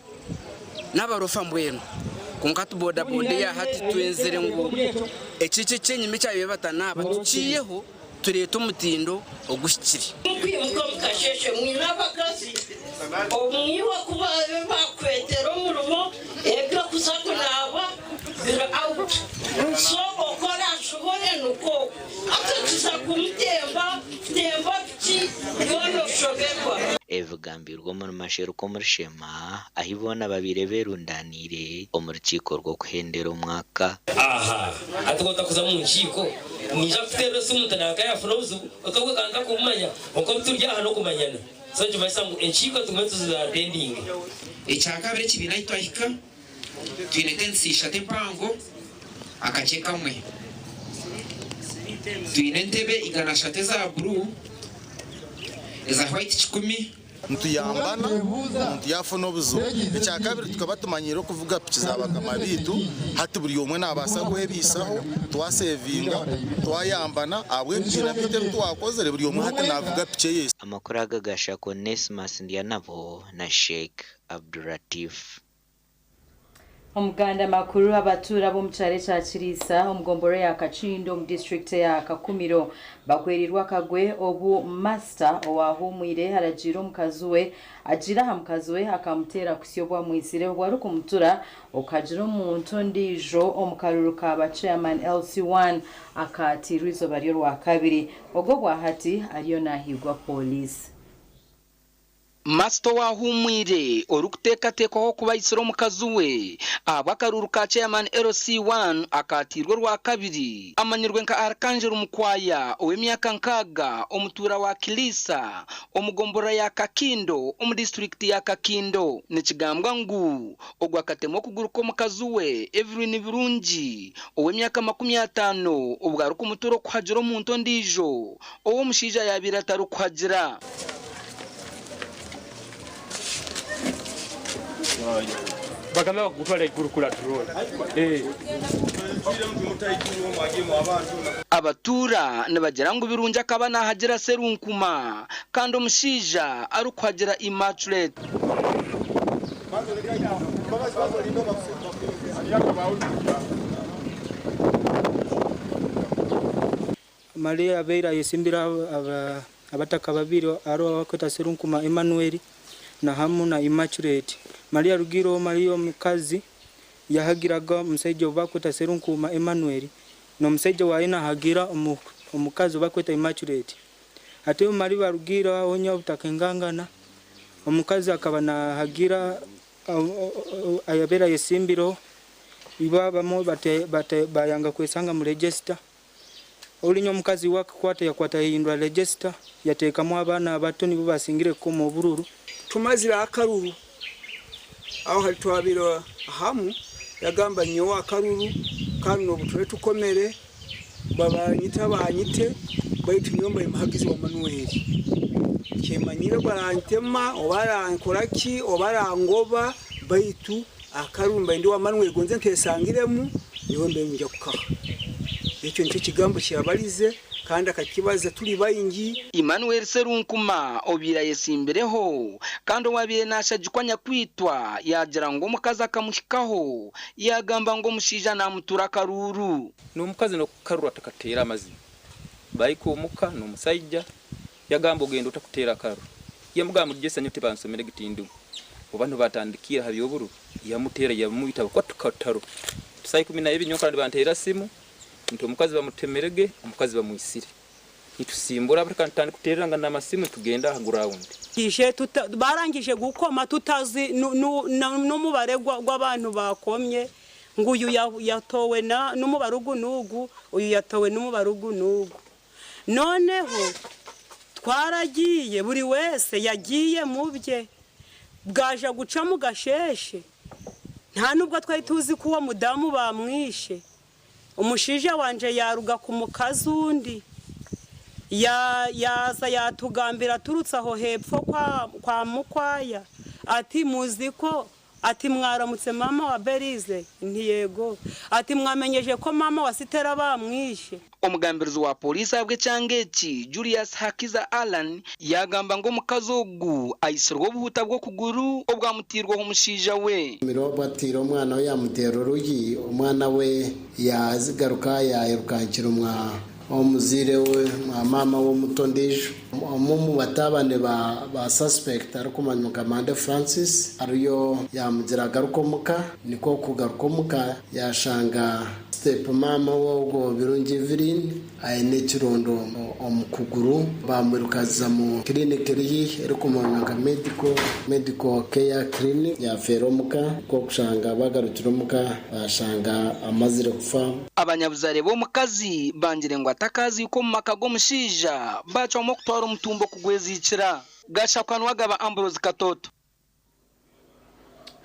n'abarufa mbwenu kunkatu bodaboda ya hati twenzere ngo ekice cyenyime cyabiye batanaba tuciyeho tureta umutindo ogushyikiri kwimuka mukasheshe mwinabakazi omwiwa kuba bakwetera umurumo ebyo kusakunaba bira out so okora shobore nuko akatuza kumtemba temba ki yono shoberwa evugambirwa mu masheru ko muri Shema ahibona babire berundanire omurukiko rwo kuhendera umwaka. Aha atugota kuza mu nkiko nija kutero sumutana akayafuna uzu akabwe kanga kumanya uko turya hano kumanyana so nje masangu nkiko tumwe tuza pending icyakabire kibina itwahika twinetensisha tempango akache kamwe twinentebe iganashate za blue eza white 10 ntuyambana ntiyafuna obuzo icyakabiri tukaba tumanyira kuvuga piki zabaga bitu hati buri umwe nabasa guhebisaho twasevinga twayambana abwebwira bite twakozere buri umwe hati navuga piki yese. Amakuru agagasha ko Nesmas Ndianabo na Sheikh Abduratif. Omuganda makuru abatura bo mchare cha Chirisa omugombore ya Kachindo mu district ya Kakumiro bakwerirwa kagwe obu master owahumwire harajiro mukazuwe ajira hamkazuwe akamutera kusyobwa mwizire wari kumutura okajiro muntu ndijo omukaruruka aba chairman LC1 akatirwizo baryo rwa kabiri ogogwa hati ariyo nahigwa police. Masto wahumwire orukutekatekwaho kuba isiro mukazuwe abakaruru ka chairman LC1 akatirwa rwa kabiri amanyirwe nka Arkanjero mukwaya ow'emyaka nkaga omutura wa Kilisa omugombora ya Kakindo omu district ya Kakindo nikigambwa ngu ogwakatemo kuguruka mukazuwe Evelyn Birungi ow'emyaka 50 obwari kumuturo kuhajira omuntu ndijo owo mushija yabira taru kuhajira. Bagamba gutwala igurukula turona abatura nibagera ngo birunja kaba nahagera serunkuma kandi omushija ari kuhagera immaculate Maria Beira yesimbira abataka babiri aro abakweta serunkuma Emmanuel na hamu na Immaculate. Maria Rugiro Mario mukazi yahagiraga musaije bakweta serunkuma Emmanuel no musaije waina hagira omukazi bakweta Immaculate. Ate Maria Rugiro onya utakengangana omukazi akaba na hagira ayabera yesimbiro ibaba mo bate bayanga kwesanga mu register olinyo mukazi wakwata yakwata hindwa register yatekamo abana abato nibo basingire ko mu bururu tumazira akaruru aho hari twabiro hamu yagamba nyo akaruru kandi no buture tukomere babanyita banyite bayitu nyomba imahagizi wa Manuel kemanyire barantema obarankoraki obarangoba bayitu akarumba ndi wa Manuel gonze nkesangiremu niho mbe njya kukaha icyo nicyo kigambo cyabalize kandi akakibaza turi bayingi. Emmanuel Serunkuma obira yesimbereho kandi wabire nashajikanya kwitwa yagira ngo mukaza akamushikaho yagamba ngo mushija namutura karuru no mukazi no karura takatera amazina bayiko muka no musajja yagamba ogenda utakutera karu yamugamba ugese nyote bansomere gitindu abantu batandikira habiyoburu yamutera yamuyita bakwatukataro tusayi 10 nyoka kandi bantera simu nto mukazi bamutemerege umukazi bamwisire itusimbura Afrika ntandi kuteranga n'amasimu tugenda ground barangije gukoma tutazi n'umubare gw'abantu bakomye ngo uyu yatowe n'umubare ugu uyu yatowe n'umubare ugu noneho twaragiye buri wese yagiye mu bye bwaje guca mu gasheshe nta nubwo twari tuzi ko uwo mudamu bamwishe umushija wanje yaruga ku mukazi undi yaza yatugambira turutse aho hepfo kwa mukwaya ati muzi ko ati mwaramutse mama wa Berize ntiyego ati mwamenyeje ko mama wa Sitera bamwishe. Omugambirizi wa polisi abwe cyangeki Julius Hakiza Alan yagamba ngo mukazogu ayisirwa ubuhuta bwo kuguru obwamutirwa umushija we mirobo atira umwana we yamutera urugi umwana we yazigaruka yayirukankira omuzire we mama wo mutondesho umumu batabane ba suspect ariko Mande Francis ariyo yamugiraga rukomuka niko kugarukomuka yashanga step mama wo birungi virin ayine kirondo omukuguru bamwirukaza mu clinic iri ariko medical care clinic ya Feromuka ko kushanga bagarukiromuka bashanga amazire kufa abanyabuzare bo mukazi bangire ngo atakazi ko mu makago mushija bacha mo kutwara umutumbo kugwezikira gacha kwanwaga ba Ambrose Katoto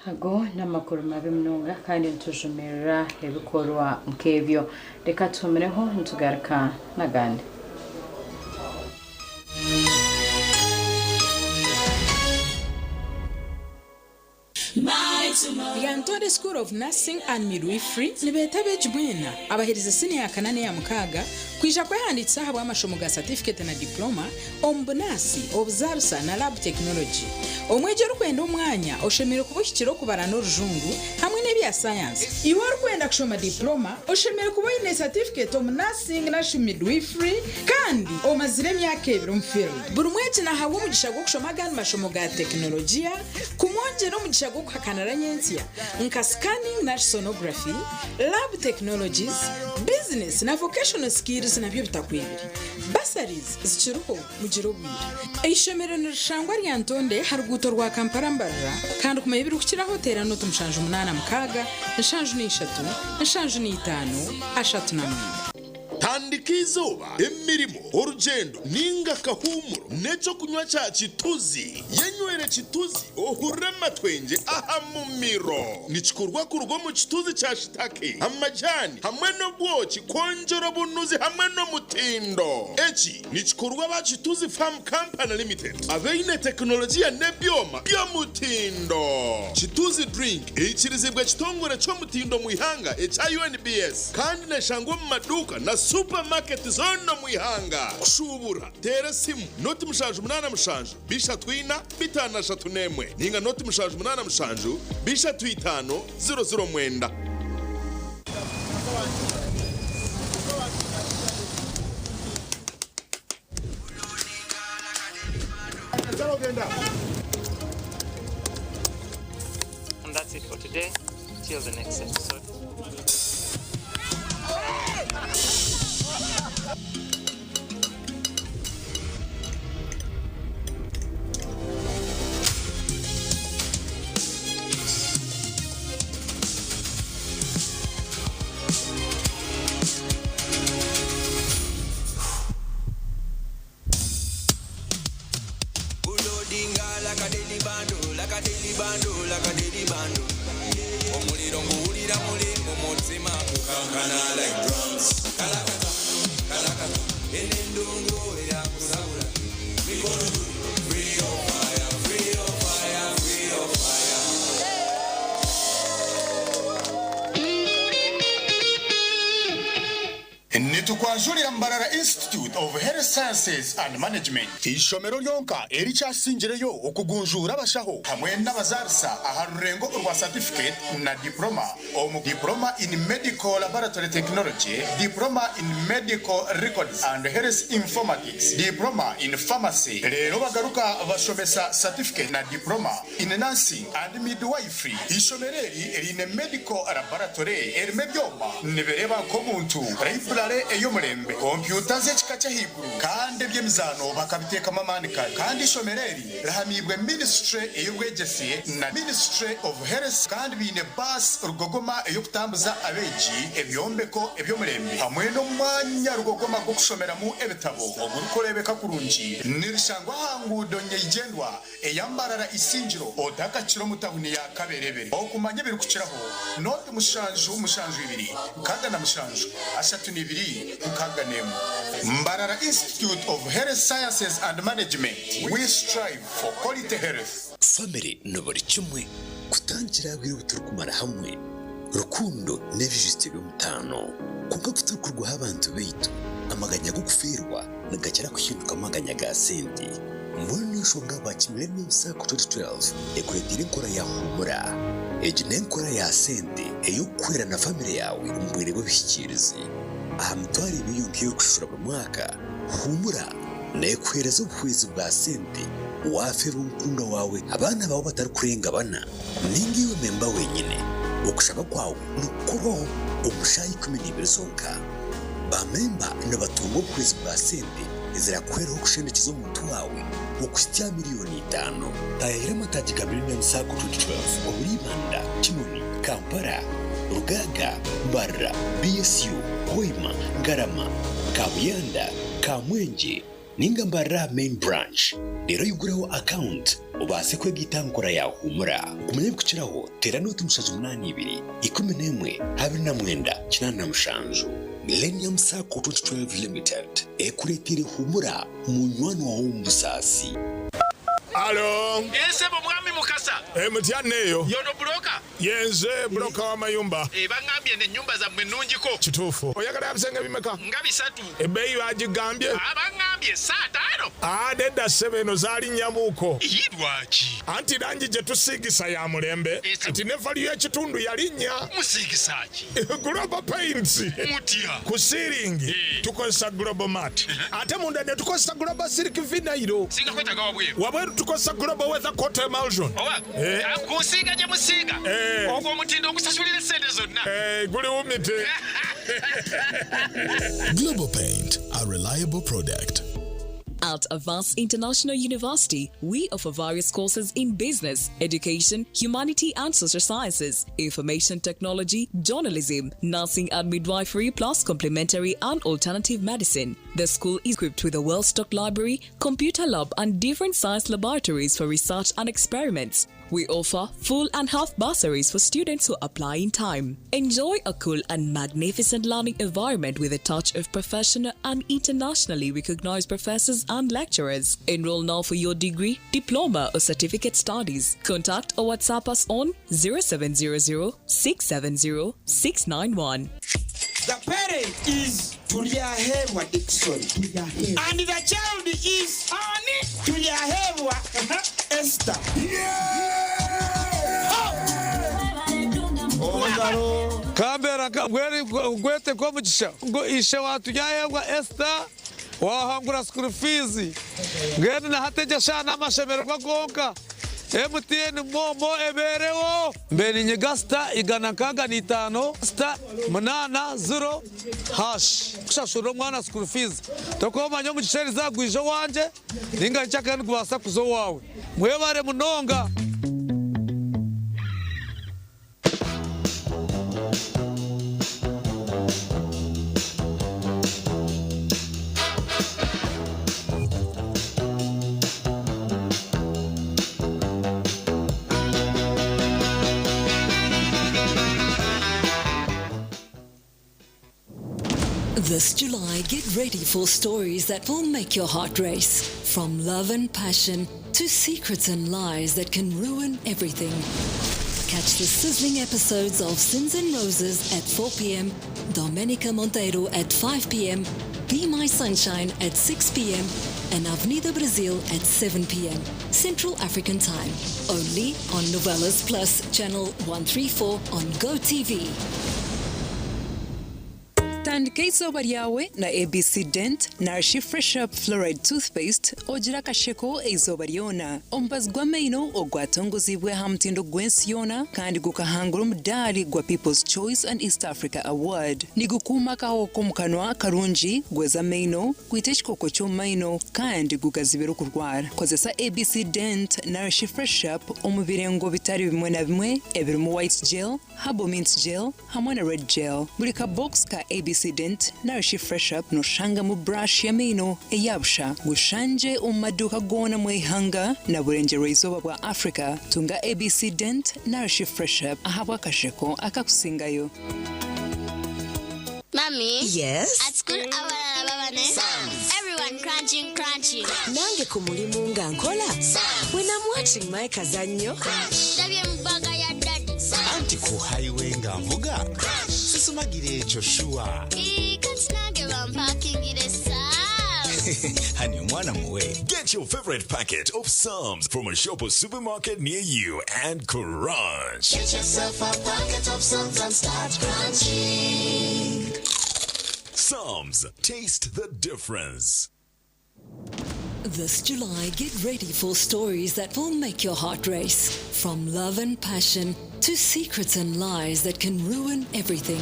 hago n'amakuru mabi mnonga kandi ntujumirira ebikorwa nkebyo reka tumereho ntugaruka nagande Yantore School of Nursing and Midwifery nibetabe jibwena abahiriza sini ya kanane ya mukaga kwisha kwehanditsa habwa amashomo ga certificate na diploma ombunasi obzarsa na lab technology omweje rukwenda umwanya oshemire kubushyikiro kubara n'urujungu hamwe n'ebya science iwe rukwenda kushoma diploma oshemire kuboyine certificate of nursing na midwifery kandi omazire myaka ebiro mfield buri mweje na hawo mugisha gwo kushoma gani mashomo ga technology kumonje no mugisha gwo kukanara nyensia nka scanning na sonography lab technologies business na vocational skills na byo bitakwibiri basaries zichiruko mugirobwira ishomero nirishangwa ryantonde haruguto rwa Kampala mbarra kandi kumayibiri kukira hotera no tumshanje 8 mukaga nshanje ni 3 nshanje ni 5 ashatu na 1 tandika izuba emirimo urugendo ninga kahumuro neco kunywa cha kituzi yenywere kituzi ohurema twenge aha mumiro nikikurwa ku rugo mu kituzi cha shitake amajani hamwe no bwoki konjoro bunuzi hamwe no mutindo eki nikikurwa ba kituzi farm company limited aveine teknolojia nebyoma byo mutindo kituzi drink ekirizibwa kitongore cyo mutindo muihanga echa UNBS kandi neshangwa mu maduka na supermarket zono muihanga kushubura tere simu noti mushanju 8 mushanju bisha twina bitana shatu nemwe ninga noti mushanju 8 mushanju bisha twitano 00 mwenda And that's it for today. Till the next episode. Nitukwanjurira Mbarara Institute of Health Sciences and Management ishomero lyonka erichasinjireyo okugunjura abashaho hamwe n'abazarisa aharurengo urwa certificate na diploma diploma in medical laboratory technology, diploma in medical records and health informatics, diploma in pharmacy. Rero bagaruka bashomesa certificate na diploma in nursing and midwifery ishomereri erine medical laboratory erimebyoma nibereba ko muntu library ey'omurembe kompyuta z'ekika ky'ahaiguru kandi eby'emizano bakabiteekamu amaani kare kandi ishomereri rihamibwe ministry ey'obwegyese na ministry of health kandi biine bus rugogoma ey'okutambuza abeegi ebyombeko eby'omurembe hamwe n'omwanya rugogoma gw'okushomeramu ebitabo ogurikureebeka kurungi nirishangwa aha nguudo nyeigendwa eyambarara isingiro odakakiro mu tahuni ya kaberebere okumanya ebirikukiraho noti mushanju ibiri nkaga na mushanju ashatu n'ibiri nkaga n'emu Mbarara Institute of Health Sciences and Management. We strive for quality health. Family no buri kimwe kutangira bwira buturukumara hamwe rukundo n'ebijiste by'umutano kuko buturukurwa abantu beitu amaganya go kuferwa nagakira kuhinduka amaganya ga Sande mbona shonga bakimire n'imsa ku 2012 ekuretire inkora ya humura ejine inkora ya Sande eyo kwera na family yawe umbwire bw'ibikirizi ahamtwari biyonkiye kushura mu mwaka humura nekwereza ubuhwezi bwa Sande wafera urukundo wawe abana bawe batari kurenga bana ningiwe memba wenyine ukushaka kwawe nukubaho umushayi 12 zonka bamemba n'abatungo ubuhwezi bwa Sande izirakweraho kushendekiza umuntu wawe ukusitya miliyoni 5 tayahira mataji kamili na msako 2012 Oburibanda Kinoni Kampala Rugaga Mbarra BSU Hoima Ngarama Kabuyanda Kamwenje Ningambarra main branch rero yugureho account ubase kwegitankora ya humura kumenya bukiraho tera noti mushaje 82 11 29 kinana mushanju Millennium Sacco 2012 Limited ekuretire humura munywano wa umusasi. Alo. Ese bomwami mukasa. Mutyaneyo. Yono broka. Yenze broka wa mayumba. Bangambye ne nyumba za mwenungiko. Kitufu. Oyagala abisenge bimeka. Ngabisatu. Ebeyi bagigambye. Abangambye satano. Deda 7 zali nyamuko. Yidwachi. Anti danji je tusigisa ya mulembe. Ati nefali ya kitundu yalinya. Musigisachi. Global Paints. Mutia. Kusiringi. Tukosa Global Mat. Ate munda ne tukosa Global Silk Vinairo. Singa kweta gawabwe. Wabweru tukosa Global Weather Coat Emulsion. Kusiga je musiga. Ogwo mutindo okusasulira sente zonna. Guli umite. Global Paint, a reliable product. At Avance International University, we offer various courses in business, education, humanity and social sciences, information technology, journalism, nursing and midwifery, plus complementary and alternative medicine. The school is equipped with a well-stocked library, computer lab and different science laboratories for research and experiments. We offer full and half bursaries for students who apply in time. Enjoy a cool and magnificent learning environment with a touch of professional and internationally recognized professors and lecturers. Enroll now for your degree, diploma or certificate studies. Contact or WhatsApp us on 0700 670 691. The parent is Tuliahewa Dixon. And the child is Ani Tuliahewa Esther. Kambera gwete kwa mugisha ngo ishe watu yahewa Esther wahangura school fees ngene na hateja shana amashemero bagonka MTN momo eberewo mbeni nyegasta igana kaga ni 5 sta manana 0 hash kushashuro mwana school fees tokoma nyo mucisheri zagwije wanje ninga nchaka kubasa kuzo wawe mwebare munonga. This July, get ready for stories that will make your heart race. From love and passion to secrets and lies that can ruin everything. Catch the sizzling episodes of Sins and Roses at 4 p.m., Domenica Monteiro at 5 p.m., Be My Sunshine at 6 p.m., and Avenida Brazil at 7 p.m. Central African Time. Only on Novelas Plus, Channel 134 on GoTV. tandika izuba ryawe na ABC Dent Nourish Fresh Up Fluoride Toothpaste ogira kasheko izuba ryona ombazgwa meino ogwatongozibwe hamtindo gwensi yona kandi gukahangura umudali gwa People's Choice and East Africa Award nigukuma kahoko mukanwa karungi gweza meino kwiteshikoko cyo meino kandi gukazibero kurwara kozesa ABC Dent Nourish Fresh Up omubirengo bitari bimwe na bimwe ebirimo white gel habo mint gel hamwe na red gel buri ka box ka ABC Dent Nourish Fresh Up no shanga mu brush ya meno eyabsha gushanje umaduka gona mwihanga na burengero izuba bwa Africa tunga ABC Dent Nourish Fresh Up ahabwa kasheko akakusingayo. Mommy? Yes? At school, everyone crunching. Nange kumulimu nga nkola? When I'm watching my kazanyo? Anti ku highway nga mvuga? Sisumagire echo shua. Honey, mwana muwe. Get your favorite packet of Psalms from a shop or supermarket near you and crunch. Get yourself a packet of Psalms and start crunching. Psalms, taste the difference. This July, get ready for stories that will make your heart race. From love and passion to secrets and lies that can ruin everything.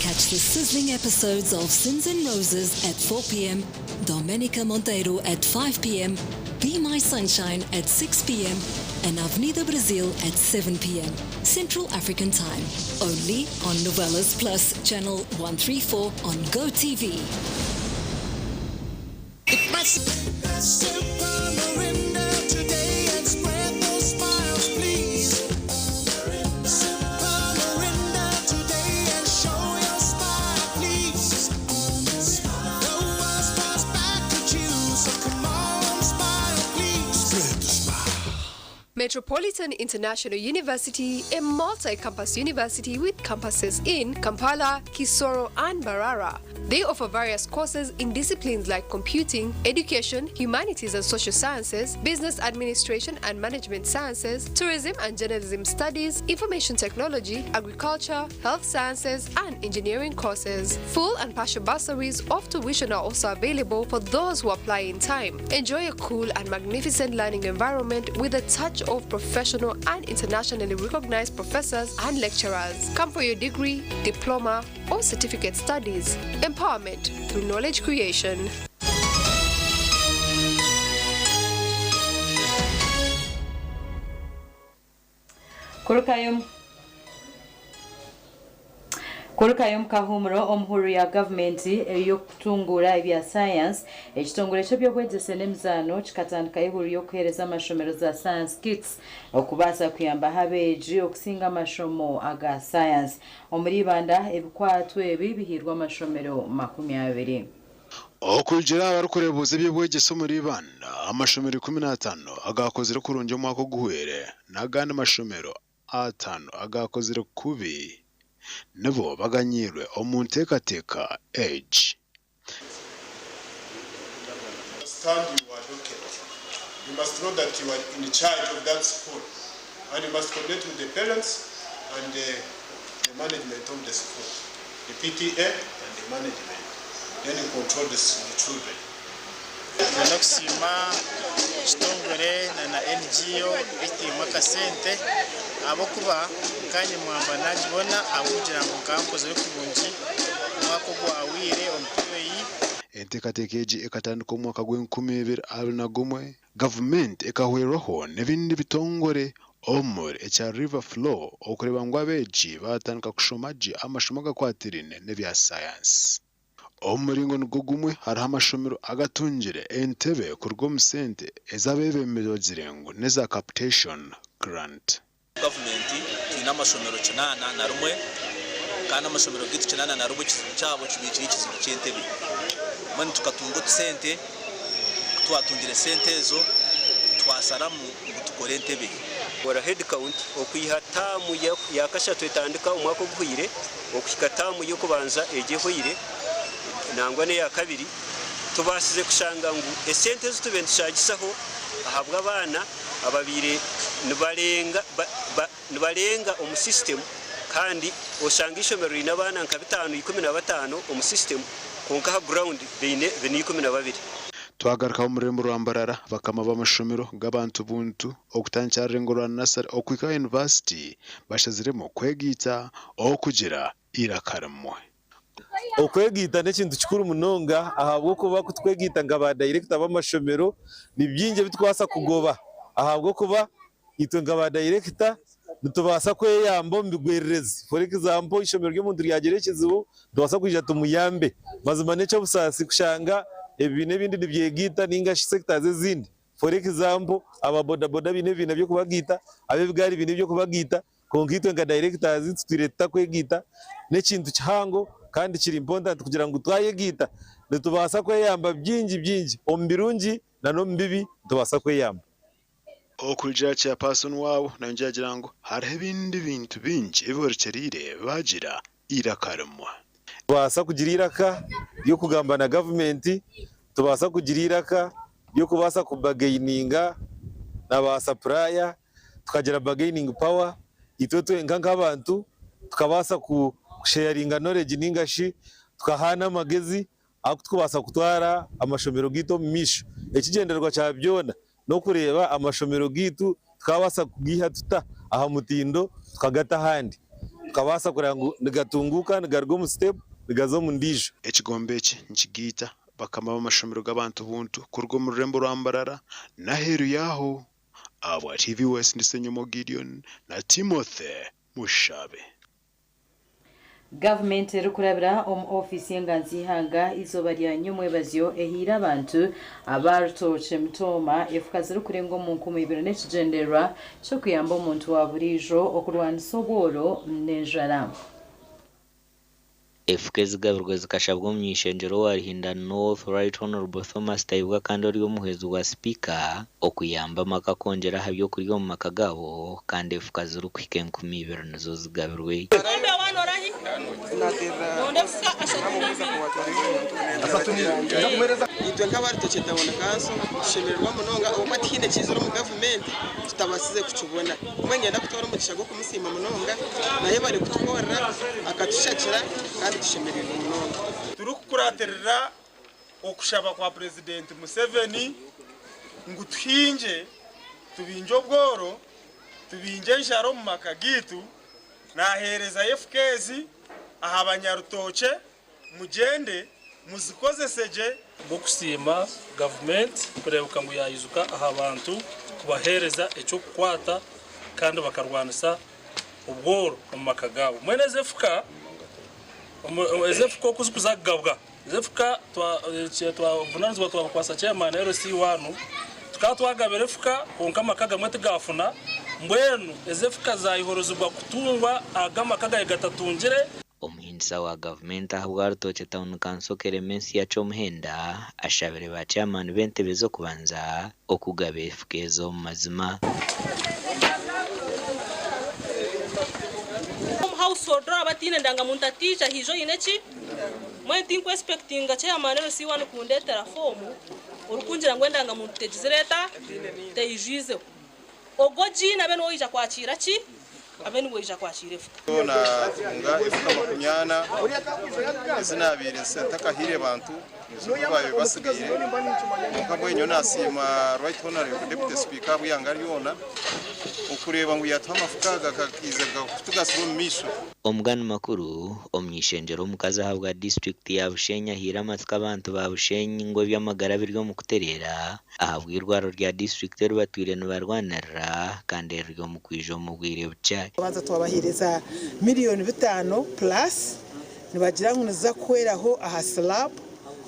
Catch the sizzling episodes of Sins and Roses at 4 p.m., Domenica Monteiro at 5 p.m., Be My Sunshine at 6 p.m., and Avenida Brazil at 7 p.m. Central African Time. Only on Novelas Plus, Channel 134 on GoTV. Metropolitan International University, a multi-campus university with campuses in Kampala, Kisoro, and Mbarara. They offer various courses in disciplines like computing, education, humanities and social sciences, business administration and management sciences, tourism and journalism studies, information technology, agriculture, health sciences, and engineering courses. Full and partial bursaries of tuition are also available for those who apply in time. Enjoy a cool and magnificent learning environment with a touch of professional and internationally recognized professors and lecturers. Come for your degree, diploma, or certificate studies. Empowerment through knowledge creation. Kurukayom kahumuro omuhuru ya gavumenti eyokutungura ebya science ekitongole ky'ebyokwegyesa n'emizano kikatandika ihuru y'okuheereza amashomero za science kits okubaasa kuyamba habeegi okusinga amashomo aga science omuri Banda ebikwatwa ebi bihirwa amashomero 20 okugira abarukurebuza ebyobwegyesa muri Banda amashomero 15 agakozere kurungi omwaka oguhwere n'agandi amashomero 5 agakozere kubi Nevo baganyirwe omuntekateka age. Understand you are educated. You must know that you are in charge of that school, and you must connect with the parents and the management of the school, the PTA and the management. Then you control the children. Nakusima kitongore na NGO bitimwa kasente abokuba kanye mwamba najibona abugira ngo kampoze kubunji mwako gwa awire ompeyi entekatekeji ekatandika omwaka gw'2021 government ekahweraho nebindi bitongore omuri echa river flow okureba ngo abeji batandika kushomaji amashomo gakwatirine nebya science Omuringo ngugumwe hariho amashomero agatungire entebe kurwo musente ezabebemero zirengo neza capitation grant. Government ina amashomero 8 na rumwe kandi amashomero gitu 8 na rumwe cyabo kibikiri ikizigo cy'entebe mani tukatunga tusente twatungire sente zo twasaramu gutukore entebe wara head count okuyihatamu yakasha twetandika umwaka guhire okukatamu yo kubanza ejehoire nangwa ne ya kabiri tubasize kushanga ngo esente zitubentushagisaho ahabwa abana ababire nibalenga omu system kandi oshanga ishomero rina abana nka 5-15 omu system konka ha ground bine 12 twagaruka mu murembo rwambarara bakama b'amashomero g'abantu buntu okutancyarira ngorana nasari okwika university bashaziremo kwegita okugira irakaramwe okwegita n'ekintu kikuru munonga ahabwo kuba kutwegita nga ba director b'amashomero ni byinje bitwasa kugoba ahabwo kuba itwe nga ba director nitubasa kweyamba mbigwererezi for example ishomero ry'omuntu ryagerekezibo tubasa kwija tumuyambe mazima neco busasi kushanga ebine bindi nibyegita ninga sectors ezindi for example ababoda boda bine byo kubagita abebigari bine byo kubagita konkitwe nga directors twireta kwegita n'ekintu kihango kandi kiri important kugira ngo twayegita nitubasa kweyamba byinji ombirungi na no mbibi tubasa kweyamba okuja cha person wabo nanjagira ngo hariho ibindi bintu bingi ebihorekerire bagira irakaramwa tubasa kugira iraka yo kugamba na government tubasa kugira iraka yo kubasa kubagaininga na ba supplier tukagira bargaining power itwe nk'abantu tukabasa kusharinga knowledge ningashi tukahana amagezi akutubasa kutwara amashomero gito misho ekigenderwa cya byona no kureba amashomero gitu tukabasa kugiha tuta aha mutindo tukagata handi tukabasa kurango nigatunguka nigargo mu step nigazo mu ndijo ekigombe eki nkigita bakama b'amashomero g'abantu buntu kurwo mu rurembo rwambarara na heru yaho aba TV West ndisenyomo Gideon na Timothy Mushabe Government rukurabira office y'enganzi hanga izoba rya nyumwebazyo ehira abantu abarutoche mtoma efukaze rukurengo mu 2021 cyo kuyamba umuntu wa burijo okurwana soboro nenjara efukezi gaburwe zikashabwa mu ishenjero warihinda North Right Honorable Thomas Tayibwa kandi ari umuhezi wa speaker okuyamba maka kongera habyo kuri mu makagabo kandi efukazi rukwike 2020 nazo zigabirwe itwe nk'abaritoke tabona kanso shemerwa munonga omatine kizoro mu government tutabasize kucubona umwengenda kutora umugisha go kumusima munonga naye bari kutwora akatushakira kandi tushemerera munonga turukuraterera okushaba kwa president Museveni ngutwinje tubinje obworo tubinje njaro mu makagitu nahereza FKZ aha abanyarutoke mugende muzikozeseje bokusima government kurebuka ngo yayizuka aha abantu kubahereza icyo kwata kandi bakarwanisa ubworo mu makagabo mwene zefuka kuzagabwa zefuka twavunanzwa twakwasa chairman RC1 tukatwagabere fuka konka makaga mwete gafuna mbwenu ezefuka zayihorozwa kutungwa agama kaga gatatungire omuhinsa wa government ahubwo rutoche town council keremensi ya Chomhenda ashabere ba chairman bentebe zo kubanza okugabe efukezo mazima household abatine ndanga muntatisha hijo inechi mwenti ku expecting chairman RC1 kundetera fomu urukunjira ngwendanga muntegizereta teyijize ogoji na beno ija kwakira ki abeni weja kwakire fuka na nga ifuka makunyana zinabire sentaka hire bantu nizubaye basigaye nkabwenyo nasima right honorable deputy speaker buyanga ryona ukureba ngo yatwa mafukaga kakizaga kutugasubira mu misho omugani makuru omnyishenjero mukaza habwa district ya Bushenya hira matsika abantu ba Bushenyi ngo byamagara biryo mu kuterera ahabwirwaro rya district rubatwire n'abarwanira kandi ryo mu kwijo mu bwire bucya baza twabahiriza miliyoni 5 plus nibagira ngo niza kweraho aha slab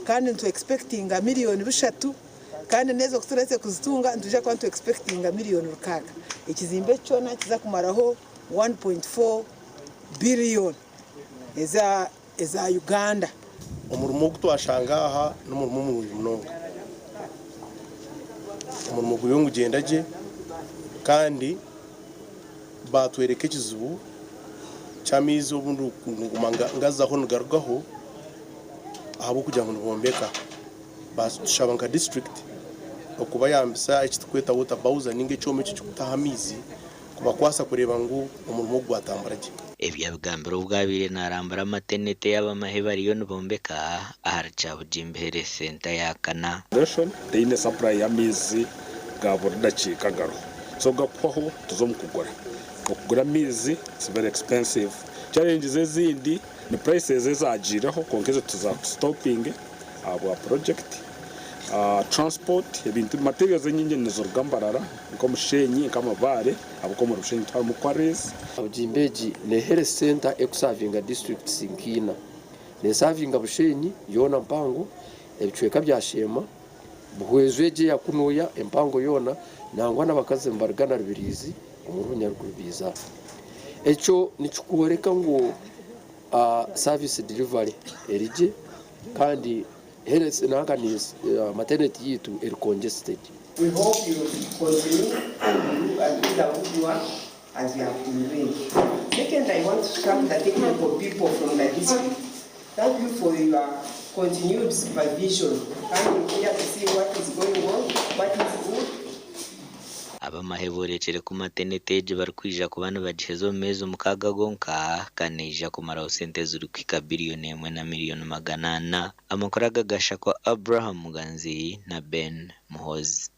kandi ntu expecting miliyoni 3 kandi nezo kuturetse kuzitunga ntuje kwa ntu expecting miliyoni 6 ikizimbe cyona kiza kumaraho 1.4 billion eza Uganda umurimo gutwashangaha n'umurimo mu munonga umurimo guyungu gendaje kandi batwereke kizubu cyamizo bundu ngumanga ngazaho ngargaho ahabo kugira ngo bombeka bashabanga district okuba yambisa ikitweta water bowser ninge cyome cy'ukutahamizi kubakwasa kureba ngo umurimo gwatambaraje ebyabigambiro bwabire narambara maternity y'abamahe bariyo nibombeka aharica bujimbere center yakana deine supply y'amizi ga buri dakika garo so gakwaho tuzomukugura okugura mizi it's very expensive challenges ezindi ni prices ezagiraho konkeze tuza stopping abo project transport ebintu materials nyingi nizorugambarara nko mushenyi nkamabare abuko mu rushenyi twamu kwares Jimbeji ne health center ekusavinga district sinkina ne savinga bushenyi yona mpango ebicweka byashema buhwezweje yakunoya empango yona nangwa nabakaze mbargana rubirizi umurunya rubiza echo nichukuwereka ngo service delivery erije kandi health nanganiz maternity yitu er congested. We hope you continue and do the good work as you have been doing. Second, I want to thank the technical people from the district. Thank you for your continued supervision, coming here to see what is going on, what is good. abamahevorekere ku maternity barikwija ku bana bagihezo mezo mukaga gonka kanija kumara sente zuri kwika billion 1,400,000 amakoraga gasha kwa Abraham Muganzi na Ben Muhozi.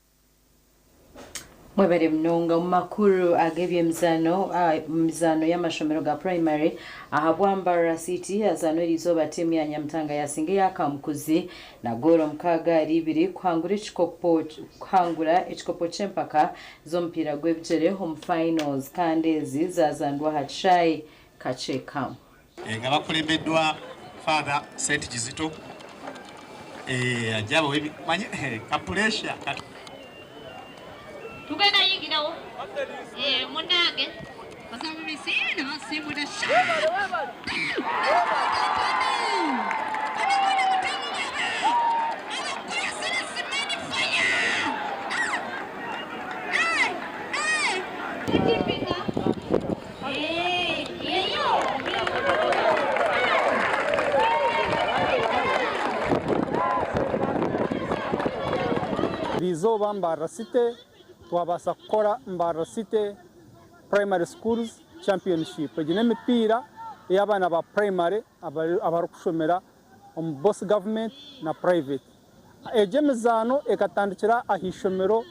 Mwebere mnonga makuru agebye mzano y'amashomero ga primary ahabwambara city azano rizoba timu ya Nyamtanga yasinge yakamkuzi na goro mkaga ribiri kwangura ichikopo chempaka zompira gwebjere home finals kandi zizazandwa hachai kacheka ngabakulembedwa father Saint Kizito ajabo manye kapulesha tugenda yingirawo munange basabisina basimu da bizoba mbarasite twabasa gukora mbarasite primary schools championship egine mipira y'abana ba primary abarukushomera mu boss government na private ejemezano ekatandikira ahishomero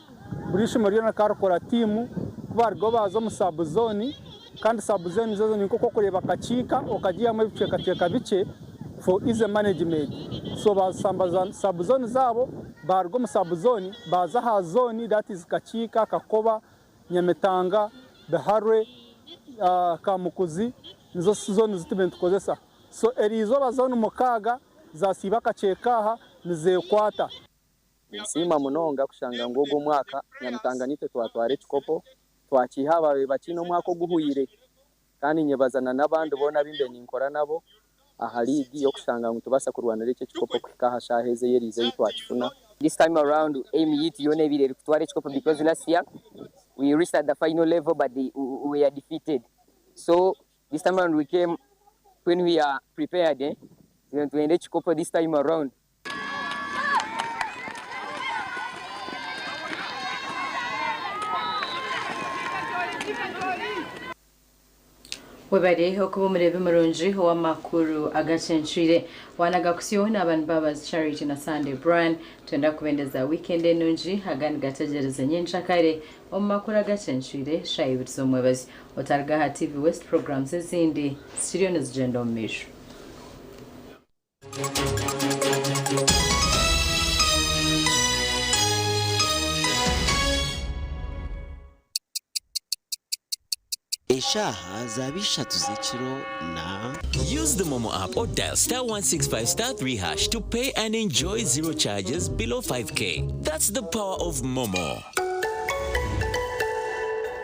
buri shomero na karukora team kubargo bazo mu subzone kandi subzone zo niko kureba kacika okagiye mu biceka bice for easy management so basambaza subzone zabo bargo mu subzone baza ha zone that is kacika kakoba Nyametanga Beharwe Kamukuzi nizo zone zitibent kozesa so erizo bazone mukaga zasiba kacekaha nizekwata nsima munonga kushanga ngogo mwaka Nyamtanga nite twatware chikopo twakihaba bakino mwako guhuyire kandi nyebazana nabandi bona bimbe ninkora nabo ahaligi yo kushanga mutubasa kurwanira icyo chikopo kwikaha shaheze yerize yitwakifuna. This time around aim it yone bire kutware chikopo because last year we reached at the final level but we were defeated, so this time around we came when we are prepared to end chikopo this time around. Webare okuba murebe murunji wa makuru Agacencwire wanaga kusiona abantu Mbabazi Charity na Sande Brand twenda kubendeza weekend enunji hagani gatagereza nyenshakare omakuru Agacencwire shayibirizo mwebazi otarga TV West programs ezindi studio nezigenda omisho. Eshaha zabisha tuzechiro na use the Momo app or dial *165*3# to pay and enjoy zero charges below 5k. That's the power of Momo.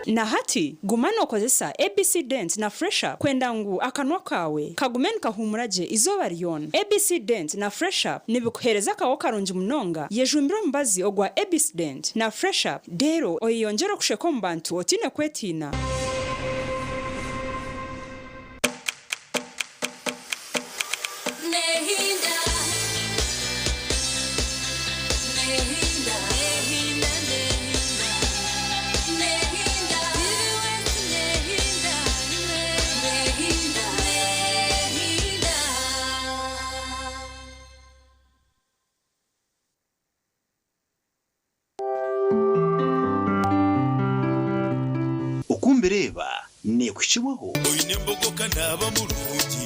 Na hati gumano okozesa ABC Dent na Fresher kwenda ngu akanwa kawe kagumeni kahumuraje izoba lyon. ABC Dent na Fresher nibikuhereza kawo karungi munonga yejumbiro mbazi ogwa ABC Dent na Fresher dero oyiyongera kusheko mu bantu otine kwetina. bireba nekukibaho oyine mbogoka naba murugi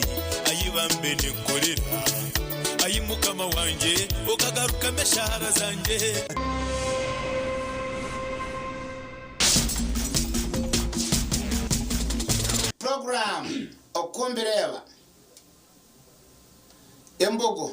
ayibambe nekorera ayimukama wanje okagaruka meshara zanje program okombireba embogo